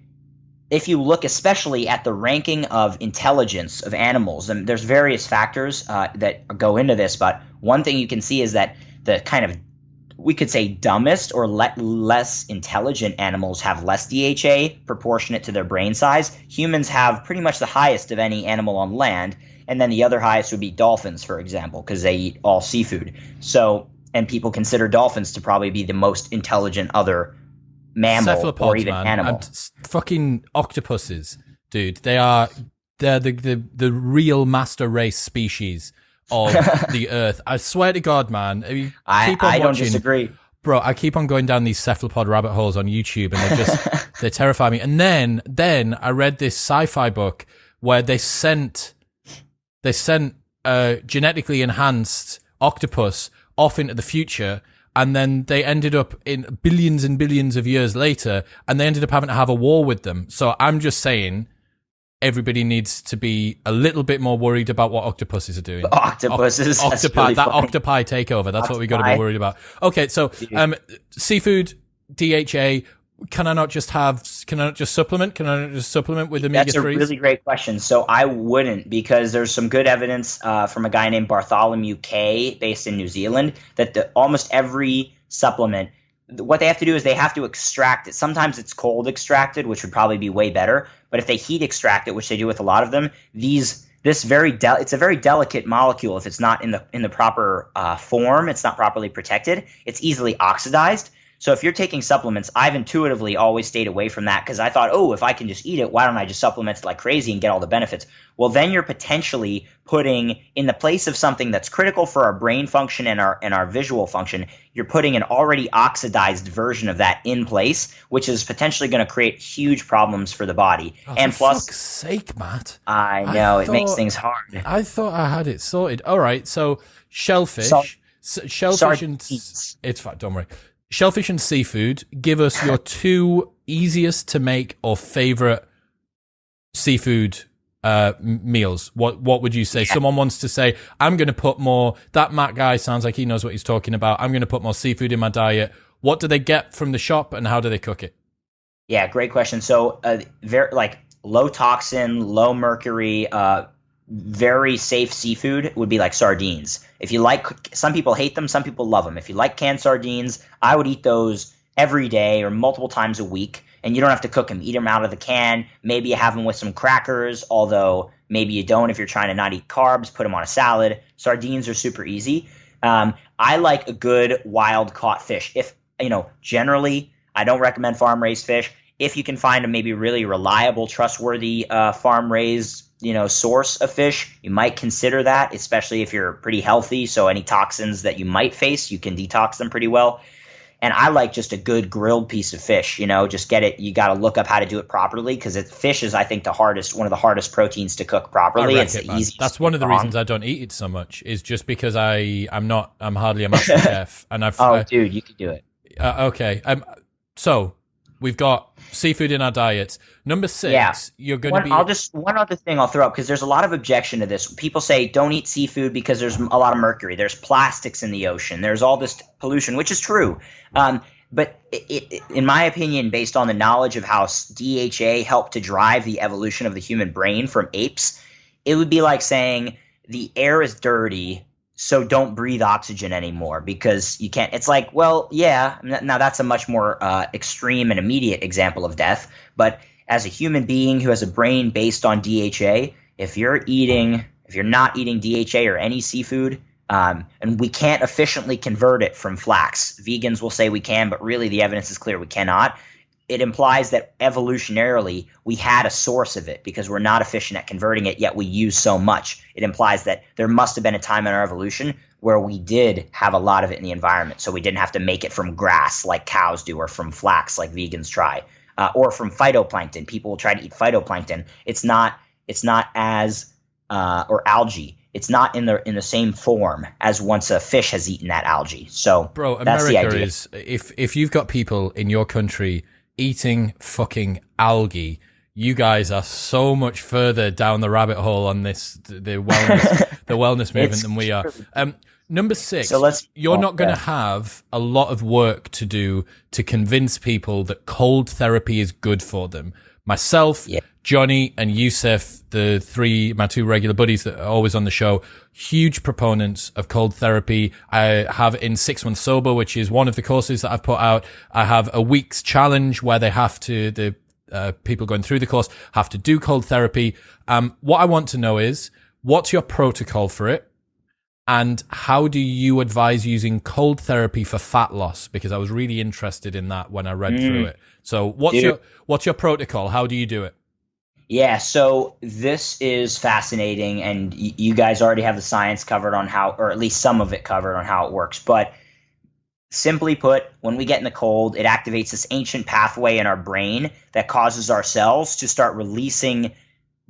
if you look especially at the ranking of intelligence of animals, and there's various factors that go into this, but one thing you can see is that the kind of, we could say, dumbest or less intelligent animals have less DHA proportionate to their brain size. Humans have pretty much the highest of any animal on land, and then the other highest would be dolphins, for example, because they eat all seafood. So, and people consider dolphins to probably be the most intelligent other mammal or even animal. And fucking octopuses, dude. They're the real master race species of the earth. I swear to God, man. I don't disagree. Bro, I keep on going down these cephalopod rabbit holes on YouTube and they terrify me. And then I read this sci-fi book where they sent a genetically enhanced octopus off into the future, and then they ended up in billions and billions of years later, and they ended up having to have a war with them. So I'm just saying, everybody needs to be a little bit more worried about what octopuses are doing. Octopuses, octopi, that octopi takeover. That's what we got to be worried about. Okay, so seafood, DHA. Can I not just supplement? Can I not just supplement with omega-3s? That's a really great question. So I wouldn't, because there's some good evidence from a guy named Bartholomew K, based in New Zealand, that almost every supplement, what they have to do is they have to extract it. Sometimes it's cold extracted, which would probably be way better. But if they heat extract it, which they do with a lot of them, it's a very delicate molecule. If it's not in the proper form, it's not properly protected, it's easily oxidized. So if you're taking supplements, I've intuitively always stayed away from that because I thought, oh, if I can just eat it, why don't I just supplement it like crazy and get all the benefits? Well, then you're potentially putting in the place of something that's critical for our brain function and our visual function, you're putting an already oxidized version of that in place, which is potentially going to create huge problems for the body. Oh, and for plus, fuck's sake, Matt. I know it makes things hard. I thought I had it sorted. All right, so shellfish, shellfish and it's fine. Don't worry. Shellfish and seafood. Give us your two easiest to make or favorite seafood meals. What would you say? Someone wants to say, I'm going to put more. That Matt guy sounds like he knows what he's talking about. I'm going to put more seafood in my diet. What do they get from the shop, and how do they cook it? Yeah, great question. So, very like low toxin, low mercury, very safe seafood would be like sardines. If you like, some people hate them, some people love them. If you like canned sardines, I would eat those every day or multiple times a week, and you don't have to cook them. Eat them out of the can. Maybe you have them with some crackers, although maybe you don't if you're trying to not eat carbs. Put them on a salad. Sardines are super easy. I like a good wild caught fish. If generally I don't recommend farm raised fish. If you can find a maybe really reliable, trustworthy farm raised source of fish, you might consider that, especially if you're pretty healthy. So any toxins that you might face, you can detox them pretty well. And I like just a good grilled piece of fish, just get it. You got to look up how to do it properly because fish is, I think, one of the hardest proteins to cook properly. It's the easiest. That's one of the reasons I don't eat it so much is just because I'm hardly a master chef. And dude, you can do it. Okay. So we've got seafood in our diets. Number 6, you're going to be... One other thing I'll throw up, because there's a lot of objection to this. People say don't eat seafood because there's a lot of mercury. There's plastics in the ocean. There's all this pollution, which is true. But in my opinion, based on the knowledge of how DHA helped to drive the evolution of the human brain from apes, it would be like saying the air is dirty, so don't breathe oxygen anymore because you can't. It's like, well, yeah. Now that's a much more extreme and immediate example of death. But as a human being who has a brain based on DHA, if you're not eating DHA or any seafood, and we can't efficiently convert it from flax. Vegans will say we can, but really the evidence is clear we cannot. It implies that evolutionarily we had a source of it because we're not efficient at converting it, yet we use so much. It implies that there must have been a time in our evolution where we did have a lot of it in the environment, so we didn't have to make it from grass like cows do or from flax like vegans try, or from phytoplankton. People will try to eat phytoplankton. It's not as or algae. It's not in the same form as once a fish has eaten that algae. So, bro, that's America the idea. Is if you've got people in your country eating fucking algae, you guys are so much further down the rabbit hole on the wellness movement than we are. Number 6, you're not going to have a lot of work to do to convince people that cold therapy is good for them. Myself, Johnny, and Yusuf, my 2 regular buddies that are always on the show, huge proponents of cold therapy. I have in 6 Months Sober, which is one of the courses that I've put out, I have a week's challenge where they have to, people going through the course have to do cold therapy. What I want to know is, what's your protocol for it? And how do you advise using cold therapy for fat loss? Because I was really interested in that when I read through it. So what's your protocol? How do you do it? Yeah, so this is fascinating, and you guys already have the science covered on how, or at least some of it covered on how it works. But simply put, when we get in the cold, it activates this ancient pathway in our brain that causes our cells to start releasing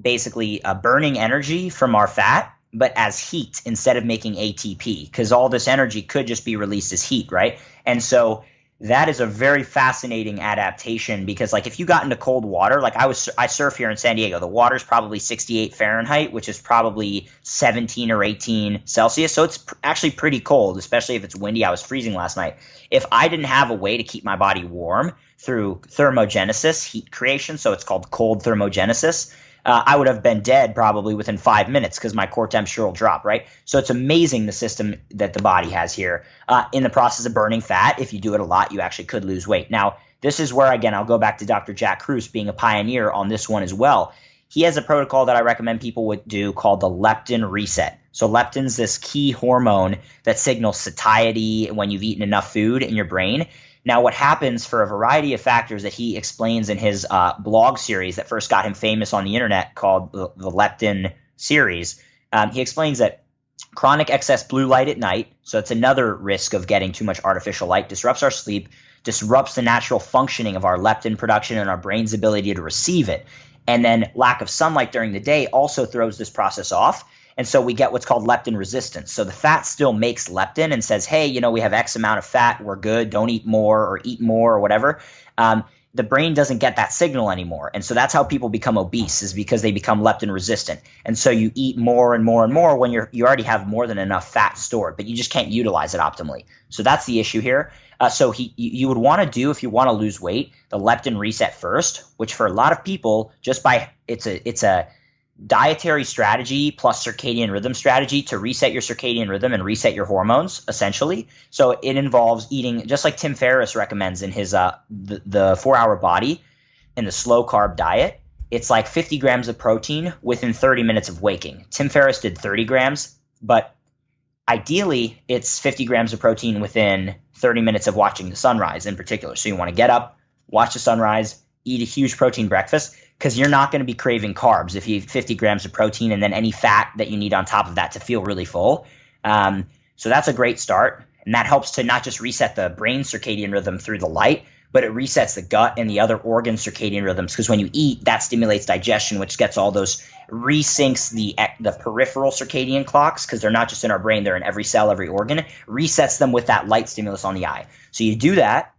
basically burning energy from our fat, but as heat instead of making ATP, because all this energy could just be released as heat, right? And so that is a very fascinating adaptation because, like, if you got into cold water, like I surf here in San Diego, the water's probably 68 Fahrenheit, which is probably 17 or 18 Celsius. So it's actually pretty cold, especially if it's windy. I was freezing last night. If I didn't have a way to keep my body warm through thermogenesis, heat creation, so it's called cold thermogenesis, I would have been dead probably within 5 minutes because my core temperature will drop, right? So it's amazing the system that the body has here. In the process of burning fat, if you do it a lot, you actually could lose weight. Now, this is where, again, I'll go back to Dr. Jack Kruse being a pioneer on this one as well. He has a protocol that I recommend people would do called the leptin reset. So leptin's this key hormone that signals satiety when you've eaten enough food in your brain. Now, what happens for a variety of factors that he explains in his blog series that first got him famous on the internet called the Leptin series, he explains that chronic excess blue light at night, so it's another risk of getting too much artificial light, disrupts our sleep, disrupts the natural functioning of our leptin production and our brain's ability to receive it. And then lack of sunlight during the day also throws this process off. And so we get what's called leptin resistance. So the fat still makes leptin and says, hey, we have X amount of fat, we're good, don't eat more or whatever. The brain doesn't get that signal anymore. And so that's how people become obese, is because they become leptin resistant. And so you eat more and more and more when you already have more than enough fat stored, but you just can't utilize it optimally. So that's the issue here. So you would want to do, if you want to lose weight, the leptin reset first, which for a lot of people, it's a dietary strategy plus circadian rhythm strategy to reset your circadian rhythm and reset your hormones, essentially. So it involves eating, just like Tim Ferriss recommends in his the 4-Hour Body, in the slow carb diet. It's like 50 grams of protein within 30 minutes of waking. Tim Ferriss did 30 grams, but ideally it's 50 grams of protein within 30 minutes of watching the sunrise in particular. So you want to get up, watch the sunrise, eat a huge protein breakfast, because you're not going to be craving carbs if you eat 50 grams of protein and then any fat that you need on top of that to feel really full. So that's a great start. And that helps to not just reset the brain circadian rhythm through the light, but it resets the gut and the other organ circadian rhythms. Because when you eat, that stimulates digestion, which gets all those, resyncs the peripheral circadian clocks, because they're not just in our brain, they're in every cell, every organ, resets them with that light stimulus on the eye. So you do that.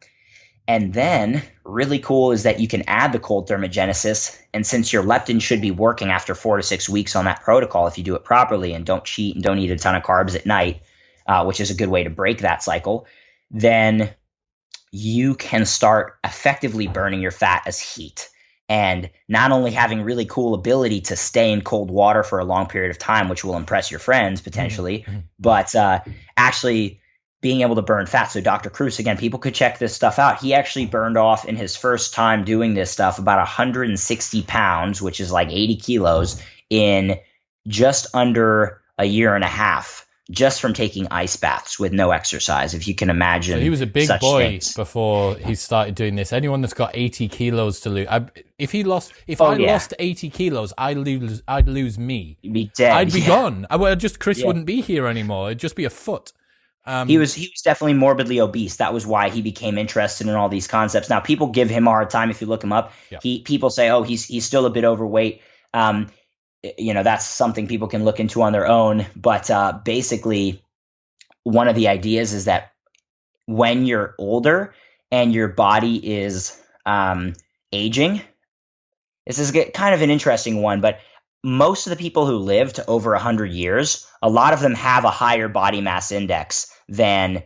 And then really cool is that you can add the cold thermogenesis. And since your leptin should be working after 4 to 6 weeks on that protocol, if you do it properly and don't cheat and don't eat a ton of carbs at night, which is a good way to break that cycle, then you can start effectively burning your fat as heat. And not only having really cool ability to stay in cold water for a long period of time, which will impress your friends potentially, but actually being able to burn fat. So Dr. Kruse, again, people could check this stuff out. He actually burned off in his first time doing this stuff about 160 pounds, which is like 80 kilos, in just under a year and a half, just from taking ice baths with no exercise, if you can imagine. So he was a big boy things before he started doing this. Anyone that's got 80 kilos to lose, if I lost 80 kilos, I'd lose me. You'd be dead. I'd be gone. Chris wouldn't be here anymore. It'd just be a foot. He was definitely morbidly obese. That was why he became interested in all these concepts. Now, people give him a hard time if you look him up. Yeah. People say, oh, he's still a bit overweight. That's something people can look into on their own. But basically, one of the ideas is that when you're older and your body is aging, this is kind of an interesting one, but most of the people who live to over 100 years, a lot of them have a higher body mass index than,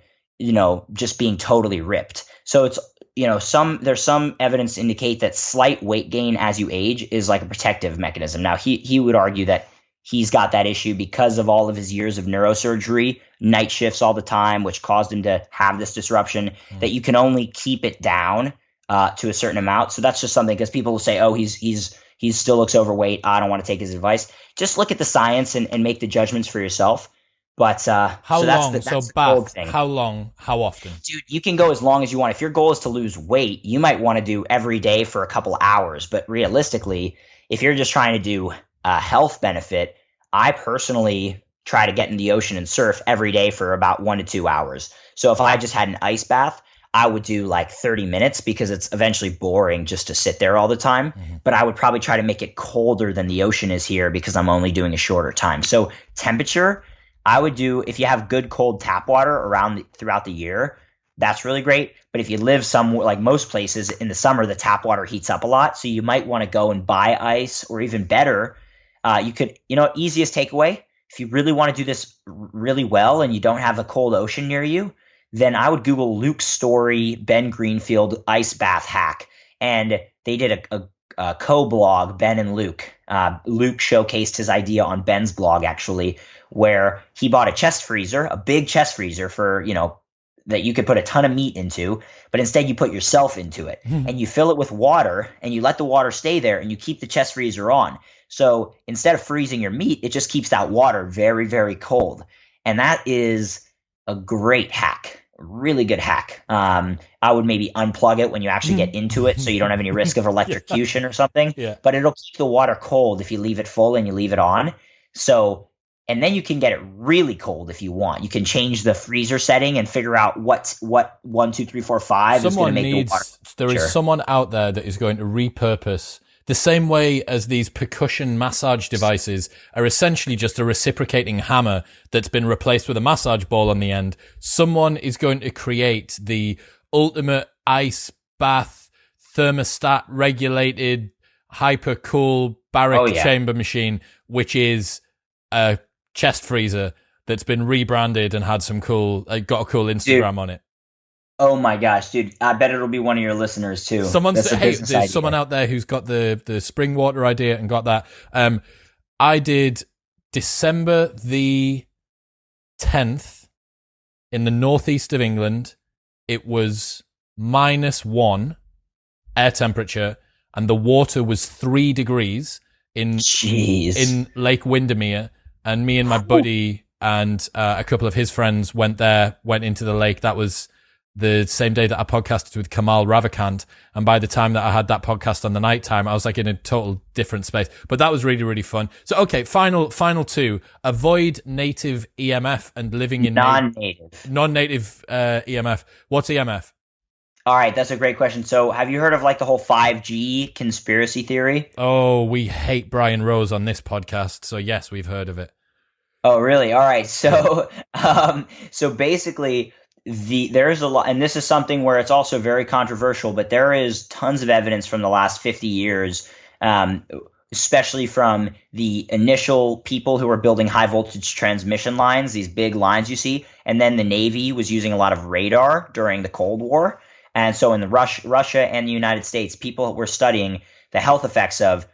just being totally ripped. So it's, there's some evidence to indicate that slight weight gain as you age is like a protective mechanism. Now, he would argue that he's got that issue because of all of his years of neurosurgery, night shifts all the time, which caused him to have this disruption, that you can only keep it down to a certain amount. So that's just something, because people will say, oh, he still looks overweight, I don't want to take his advice. Just look at the science and make the judgments for yourself. But how long? How long? How often? Dude, you can go as long as you want. If your goal is to lose weight, you might want to do every day for a couple hours. But realistically, if you're just trying to do a health benefit, I personally try to get in the ocean and surf every day for about 1 to 2 hours. So if I just had an ice bath, I would do like 30 minutes, because it's eventually boring just to sit there all the time. Mm-hmm. But I would probably try to make it colder than the ocean is here, because I'm only doing a shorter time. So temperature, I would do, if you have good cold tap water throughout the year, that's really great. But if you live somewhere, like most places in the summer, the tap water heats up a lot. So you might want to go and buy ice, or even better, you could, easiest takeaway, if you really want to do this really well and you don't have a cold ocean near you, then I would Google Luke Story, Ben Greenfield ice bath hack. And they did a co-blog, Ben and Luke. Luke showcased his idea on Ben's blog, actually, where he bought a chest freezer, a big chest freezer for, that you could put a ton of meat into, but instead you put yourself into it and you fill it with water and you let the water stay there and you keep the chest freezer on. So instead of freezing your meat, it just keeps that water very, very cold. And that is a great hack. really good hack. I would maybe unplug it when you actually get into it so you don't have any risk of electrocution or something, Yeah. but it'll keep the water cold if you leave it full and you leave it on. So, and then you can get it really cold if you want. You can change the freezer setting and figure out what 1, 2, 3, 4, 5 is going to make the water. There is someone out there that is going to repurpose the same way as these percussion massage devices are essentially just a reciprocating hammer that's been replaced with a massage ball on the end. Someone is going to create the ultimate ice bath thermostat regulated hyper cool barrack chamber machine, which is a chest freezer that's been rebranded and had some cool, got a cool Instagram on it. Oh my gosh, dude! I bet it'll be one of your listeners too. There's someone out there who's got the spring water idea and got that. I did December the 10th in the northeast of England. It was -1 air temperature, and the water was 3 degrees in Lake Windermere. And me and my buddy and a couple of his friends went into the lake. That was the same day that I podcasted with Kamal Ravikant. And by the time that I had that podcast on the nighttime, I was like in a total different space. But that was really, really fun. So, okay, final 2. Avoid native EMF and living in non-native EMF. What's EMF? All right, that's a great question. So have you heard of like the whole 5G conspiracy theory? Oh, we hate Brian Rose on this podcast. So yes, we've heard of it. Oh, really? All right. So, so basically there's a lot, and this is something where it's also very controversial, but there is tons of evidence from the last 50 years, especially from the initial people who were building high voltage transmission lines, these big lines you see, and then the Navy was using a lot of radar during the Cold War. And so in the Russia and the United States, people were studying the health effects of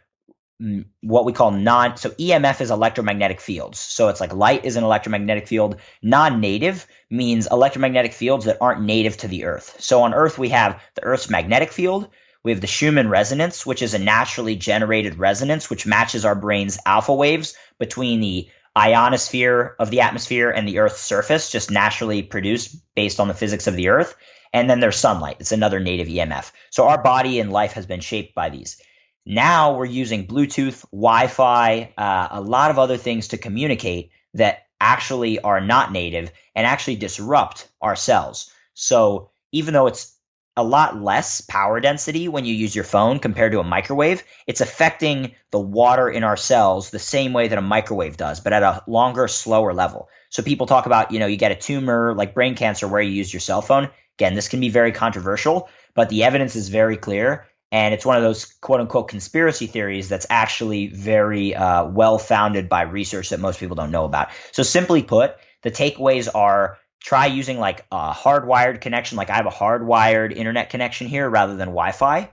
what we call so EMF is electromagnetic fields. So it's like light is an electromagnetic field. Non-native means electromagnetic fields that aren't native to the Earth. So on Earth, we have the Earth's magnetic field. We have the Schumann resonance, which is a naturally generated resonance, which matches our brain's alpha waves between the ionosphere of the atmosphere and the Earth's surface, just naturally produced based on the physics of the Earth. And then there's sunlight. It's another native EMF. So our body and life has been shaped by these. Now we're using Bluetooth, Wi-Fi, a lot of other things to communicate that actually are not native and actually disrupt our cells. So even though it's a lot less power density when you use your phone compared to a microwave, it's affecting the water in our cells the same way that a microwave does, but at a longer, slower level. So people talk about, you get a tumor like brain cancer where you use your cell phone. Again, this can be very controversial, but the evidence is very clear. And it's one of those quote unquote conspiracy theories that's actually very well founded by research that most people don't know about. So simply put, the takeaways are try using like a hardwired connection. Like I have a hardwired internet connection here rather than Wi-Fi.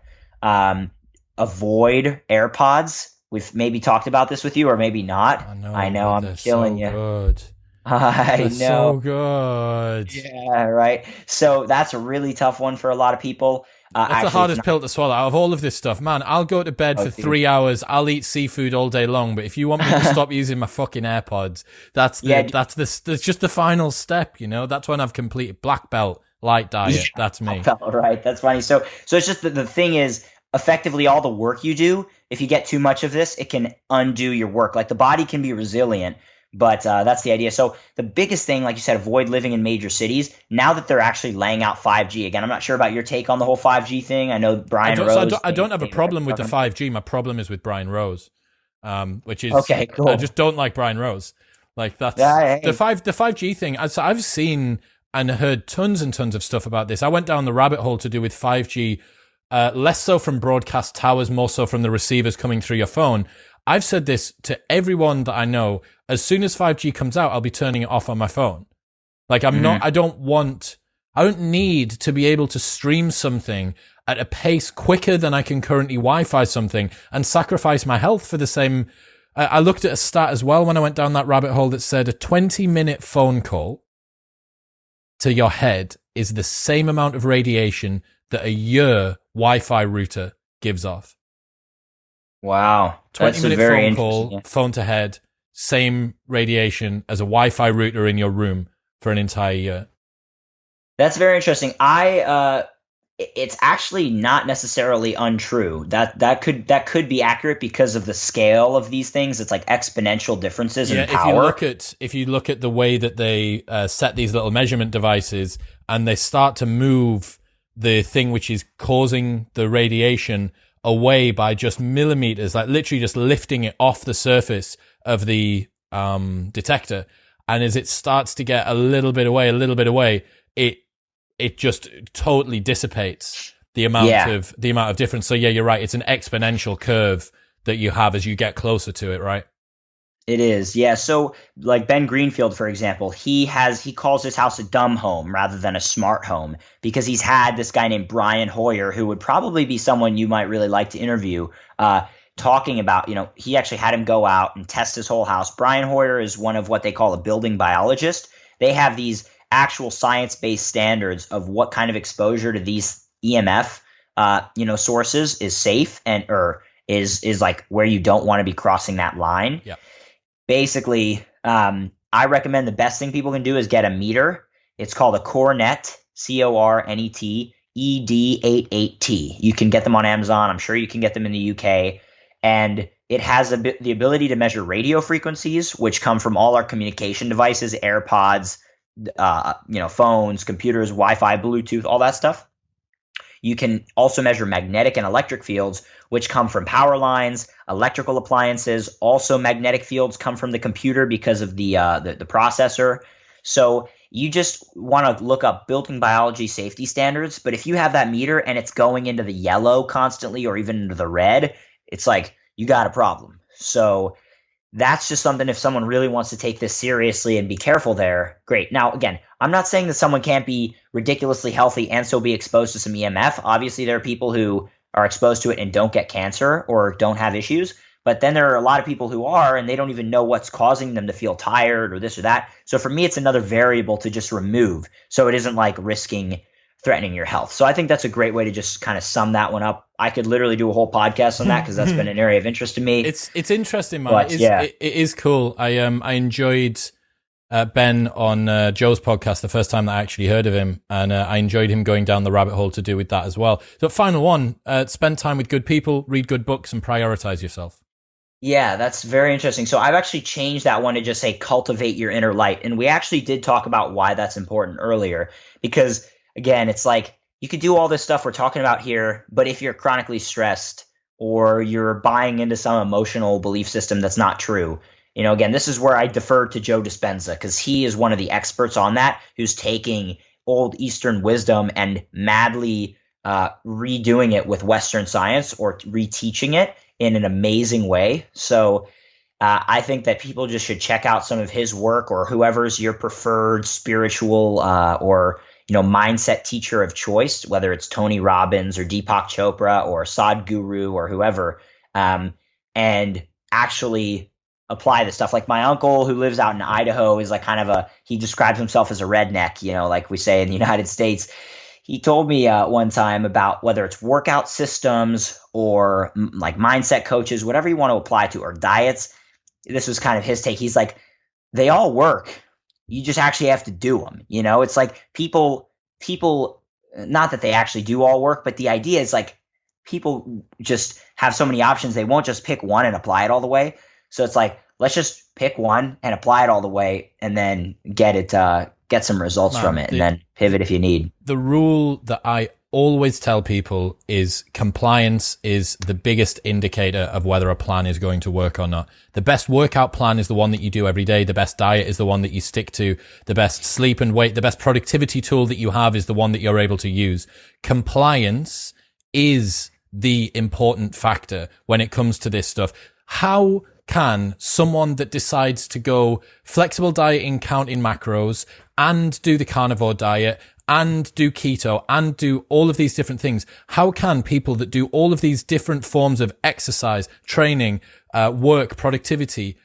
Avoid AirPods. We've maybe talked about this with you or maybe not. I know I'm killing you. Good. I know. So good. Yeah, right. So that's a really tough one for a lot of people. That's the hardest pill to swallow out of all of this stuff. Man, I'll go to bed for 3 hours. I'll eat seafood all day long. But if you want me to stop using my fucking AirPods, that's just the final step, That's when I've completed black belt light diet. Yeah, that's me. Right. That's funny. So it's just that the thing is, effectively all the work you do, if you get too much of this, it can undo your work. Like the body can be resilient. But that's the idea. So the biggest thing, like you said, avoid living in major cities. Now that they're actually laying out 5G, again, I'm not sure about your take on the whole 5G thing. I know Brian Rose. I don't have a problem with the 5G. My problem is with Brian Rose, which is okay. Cool. I just don't like Brian Rose. Like that's the 5G thing. I've seen and heard tons and tons of stuff about this. I went down the rabbit hole to do with 5G, less so from broadcast towers, more so from the receivers coming through your phone. I've said this to everyone that I know. As soon as 5G comes out, I'll be turning it off on my phone. Like I don't need to be able to stream something at a pace quicker than I can currently Wi-Fi something and sacrifice my health for the same. I looked at a stat as well when I went down that rabbit hole that said a 20-minute phone call to your head is the same amount of radiation that a year Wi-Fi router gives off. Wow. 20-minute phone call, phone to head, same radiation as a Wi-Fi router in your room for an entire year. That's very interesting. It's actually not necessarily untrue. That could be accurate because of the scale of these things. It's like exponential differences Yeah, in power. if you look at the way that they set these little measurement devices, and they start to move the thing which is causing the radiation away by just millimeters, like literally just lifting it off the surface of the detector, and as it starts to get a little bit away, it just totally dissipates Yeah. the amount of difference. So yeah, you're right. It's an exponential curve that you have as you get closer to it, right? It is, yeah. So, like Ben Greenfield, for example, he calls his house a dumb home rather than a smart home because he's had this guy named Brian Hoyer, who would probably be someone you might really like to interview, talking about, he actually had him go out and test his whole house. Brian Hoyer is one of what they call a building biologist. They have these actual science-based standards of what kind of exposure to these EMF, sources is safe and or is like where you don't want to be crossing that line. Yeah. Basically, I recommend the best thing people can do is get a meter. It's called a Cornet, Cornet ED88T. You can get them on Amazon. I'm sure you can get them in the UK. And it has the ability to measure radio frequencies, which come from all our communication devices, AirPods, phones, computers, Wi-Fi, Bluetooth, all that stuff. You can also measure magnetic and electric fields, which come from power lines, electrical appliances. Also, magnetic fields come from the computer because of the processor. So you just want to look up building biology safety standards. But if you have that meter and it's going into the yellow constantly or even into the red, it's like you got a problem. So that's just something, if someone really wants to take this seriously and be careful there, great. Now, again, I'm not saying that someone can't be ridiculously healthy and still be exposed to some EMF. Obviously, there are people who are exposed to it and don't get cancer or don't have issues. But then there are a lot of people who are, and they don't even know what's causing them to feel tired or this or that. So for me, it's another variable to just remove. So it isn't like threatening your health. So I think that's a great way to just kind of sum that one up. I could literally do a whole podcast on that because that's been an area of interest to me. It's interesting, man. But, It is cool. I enjoyed Ben on Joe's podcast the first time that I actually heard of him, and I enjoyed him going down the rabbit hole to do with that as well. So final one, spend time with good people, read good books, and prioritize yourself. Yeah, that's very interesting. So I've actually changed that one to just say cultivate your inner light. And we actually did talk about why that's important earlier because, again, it's like you could do all this stuff we're talking about here, but if you're chronically stressed or you're buying into some emotional belief system that's not true, again, this is where I defer to Joe Dispenza because he is one of the experts on that, who's taking old Eastern wisdom and madly redoing it with Western science or reteaching it in an amazing way. So I think that people just should check out some of his work, or whoever's your preferred spiritual or mindset teacher of choice, whether it's Tony Robbins or Deepak Chopra or Sadhguru or whoever, and actually apply the stuff. Like my uncle who lives out in Idaho is like he describes himself as a redneck, like we say in the United States. He told me one time about whether it's workout systems or like mindset coaches, whatever you want to apply to, or diets. This was kind of his take. He's like, they all work. You just actually have to do them. It's like people, not that they actually do all work, but the idea is like people just have so many options. They won't just pick one and apply it all the way. So it's like, let's just pick one and apply it all the way and then get some results from it and then pivot if you need. The rule that I always tell people is compliance is the biggest indicator of whether a plan is going to work or not. The best workout plan is the one that you do every day. The best diet is the one that you stick to. The best sleep and weight, the best productivity tool that you have is the one that you're able to use. Compliance is the important factor when it comes to this stuff. How can someone that decides to go flexible dieting, counting macros, and do the carnivore diet, and do keto, and do all of these different things, how can people that do all of these different forms of exercise, training, work, productivity,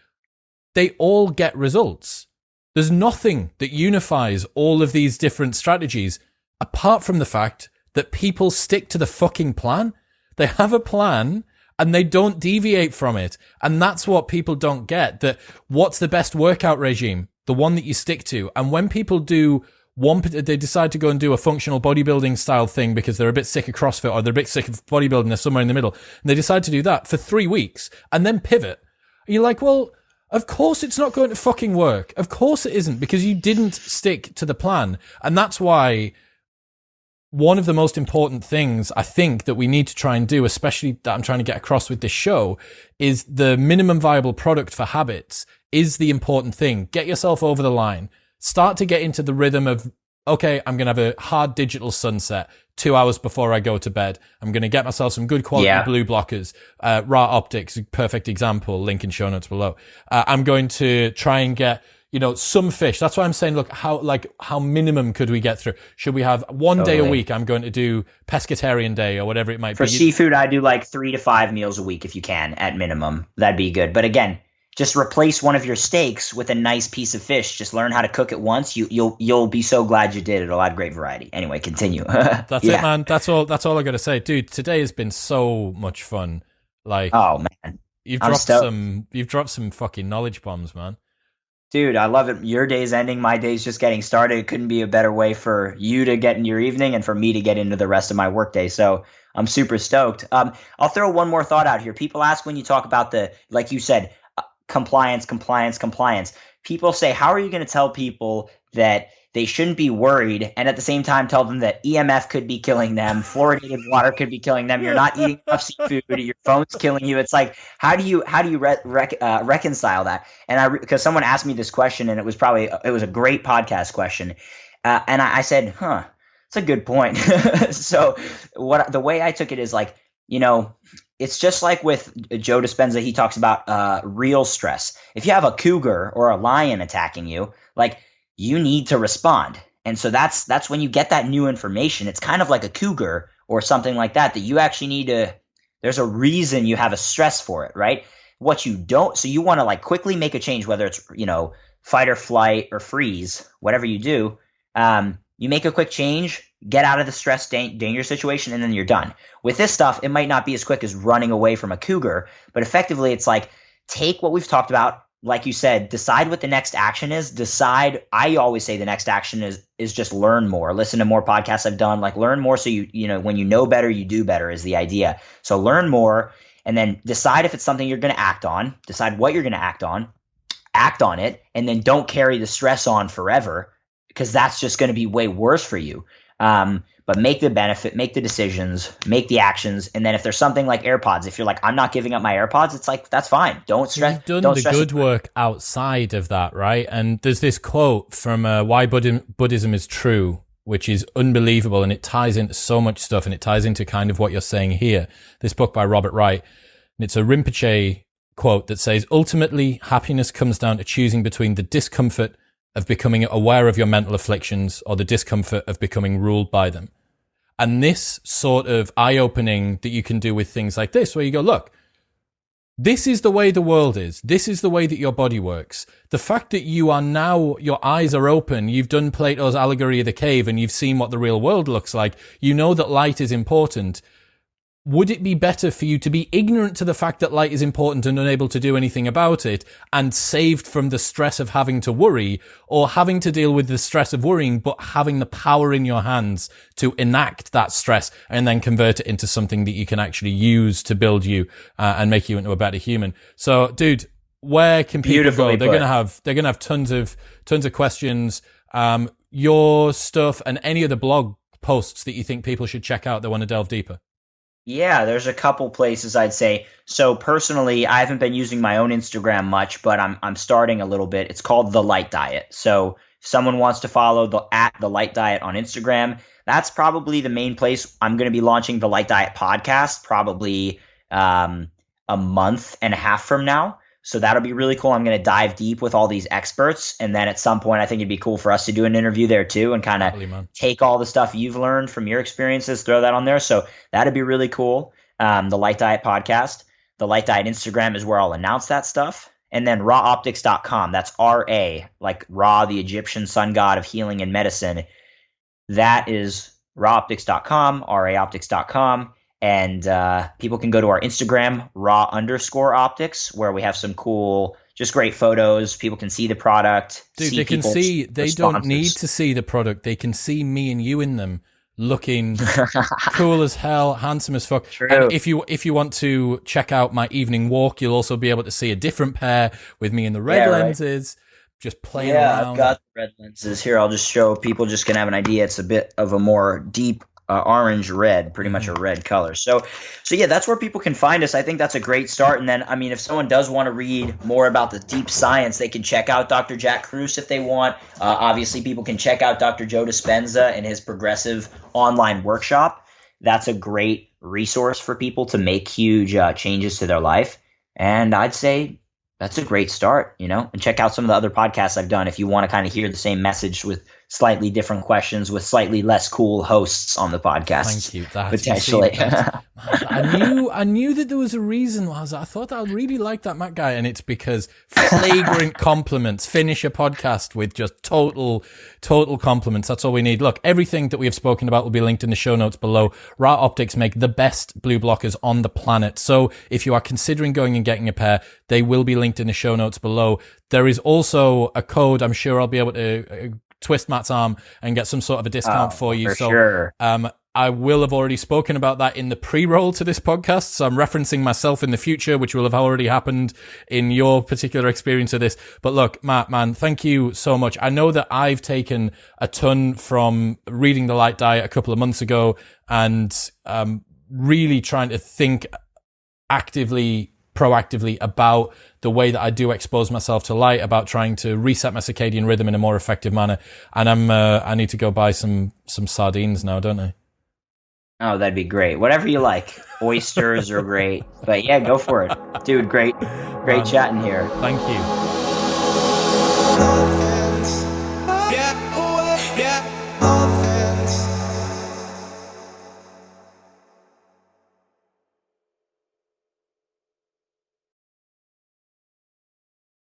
they all get results? There's nothing that unifies all of these different strategies apart from the fact that people stick to the fucking plan. They have a plan and they don't deviate from it. And that's what people don't get. That what's the best workout regime? The one that you stick to. And when people do They decide to go and do a functional bodybuilding style thing because they're a bit sick of CrossFit or they're a bit sick of bodybuilding. They're somewhere in the middle. And they decide to do that for 3 weeks and then pivot. And you're like, well, of course it's not going to fucking work. Of course it isn't, because you didn't stick to the plan. And that's why one of the most important things I think that we need to try and do, especially that I'm trying to get across with this show, is the minimum viable product for habits is the important thing. Get yourself over the line. Start to get into the rhythm of, okay, I'm going to have a hard digital sunset 2 hours before I go to bed. I'm going to get myself some good quality blue blockers. Raw Optics, perfect example, link in show notes below. I'm going to try and get, some fish. That's why I'm saying, look, how minimum could we get through? Should we have one day a week? I'm going to do pescatarian day or whatever it might be. For seafood, I do like 3 to 5 meals a week if you can at minimum. That'd be good. But again, just replace one of your steaks with a nice piece of fish. Just learn how to cook it once. You'll be so glad you did. It'll add great variety. Anyway, continue. That's it, man. That's all I got to say, dude. Today has been so much fun. Like, oh man, you've dropped some fucking knowledge bombs, man. Dude, I love it. Your day's ending. My day's just getting started. It couldn't be a better way for you to get in your evening and for me to get into the rest of my workday. So I'm super stoked. I'll throw one more thought out here. People ask when you talk about like you said, compliance. People say, how are you going to tell people that they shouldn't be worried, and at the same time tell them that EMF could be killing them, fluoridated water could be killing them, you're not eating enough seafood, your phone's killing you? It's like, how do you reconcile that? And because someone asked me this question, and it was a great podcast question, and I said, it's a good point. So the way I took it is like, it's just like with Joe Dispenza. He talks about real stress. If you have a cougar or a lion attacking you, like, you need to respond. And so that's when you get that new information. It's kind of like a cougar or something like that you actually need to, there's a reason you have a stress for it, right? What you don't, so you want to like quickly make a change, whether it's, fight or flight or freeze, whatever you do. You make a quick change, get out of the stress danger situation, and then you're done. With this stuff, it might not be as quick as running away from a cougar, but effectively it's like, take what we've talked about, like you said, decide what the next action is. I always say the next action is just learn more. Listen to more podcasts I've done, like learn more. So when you know better, you do better is the idea. So learn more and then decide if it's something you're going to act on, decide what you're going to act on it, and then don't carry the stress on forever, because that's just going to be way worse for you. But make the benefit, make the decisions, make the actions. And then if there's something like AirPods, if you're like, I'm not giving up my AirPods, it's like, that's fine. Don't stress. You've done the good work outside of that, right? And there's this quote from Why Buddhism is True, which is unbelievable. And it ties into so much stuff. And it ties into kind of what you're saying here. This book by Robert Wright. And it's a Rinpoche quote that says, ultimately, happiness comes down to choosing between the discomfort of becoming aware of your mental afflictions or the discomfort of becoming ruled by them. And this sort of eye-opening that you can do with things like this, where you go, look, this is the way the world is. This is the way that your body works. The fact that you are now, your eyes are open, you've done Plato's allegory of the cave and you've seen what the real world looks like. You know that light is important. Would it be better for you to be ignorant to the fact that light is important and unable to do anything about it and saved from the stress of having to worry, or having to deal with the stress of worrying, but having the power in your hands to enact that stress and then convert it into something that you can actually use to build you and make you into a better human? So, dude, where can people go? They're gonna have tons of questions. Your stuff and any of the blog posts that you think people should check out that want to delve deeper. Yeah, there's a couple places I'd say. So personally, I haven't been using my own Instagram much, but I'm starting a little bit. It's called The Light Diet. So if someone wants to follow The Light Diet on Instagram, that's probably the main place. I'm going to be launching The Light Diet podcast probably a month and a half from now. So that'll be really cool. I'm going to dive deep with all these experts. And then at some point, I think it'd be cool for us to do an interview there too and kind of take all the stuff you've learned from your experiences, throw that on there. So that'd be really cool. The Light Diet podcast, the Light Diet Instagram is where I'll announce that stuff. And then rawoptics.com. That's RA, like Ra, the Egyptian sun god of healing and medicine. That is rawoptics.com, raoptics.com. And people can go to our Instagram, raw_optics, where we have some cool just great photos. People can see the product. Dude, they can see, they don't need to see the product. They can see me and you in them looking cool as hell, handsome as fuck. True. And if you want to check out my evening walk, you'll also be able to see a different pair with me in the red lenses, just playing around. I've got the red lenses here. I'll just show people, just can have an idea. It's a bit of a more deep orange red, pretty much a red color. So yeah, that's where people can find us. I think that's a great start. And then, I mean, if someone does want to read more about the deep science, they can check out Dr. Jack Kruse if they want. Obviously, people can check out Dr. Joe Dispenza and his progressive online workshop. That's a great resource for people to make huge changes to their life. And I'd say that's a great start, and check out some of the other podcasts I've done if you want to kind of hear the same message with slightly different questions with slightly less cool hosts on the podcast. Thank you. Potentially. I knew that there was a reason. I thought I would really like that Matt guy, and it's because flagrant compliments. Finish a podcast with just total compliments. That's all we need. Look, everything that we have spoken about will be linked in the show notes below. Ra Optics make the best blue blockers on the planet. So if you are considering going and getting a pair, they will be linked in the show notes below. There is also a code. I'm sure I'll be able to twist Matt's arm and get some sort of a discount for you. So sure. I will have already spoken about that in the pre-roll to this podcast. So I'm referencing myself in the future, which will have already happened in your particular experience of this. But look, Matt, man, thank you so much. I know that I've taken a ton from reading The Light Diet a couple of months ago and really trying to think proactively about the way that I do expose myself to light, about trying to reset my circadian rhythm in a more effective manner. And I need to go buy some sardines now, don't I? Oh, that'd be great. Whatever you like. Oysters are great. But yeah, go for it. Dude, great chatting here. Thank you.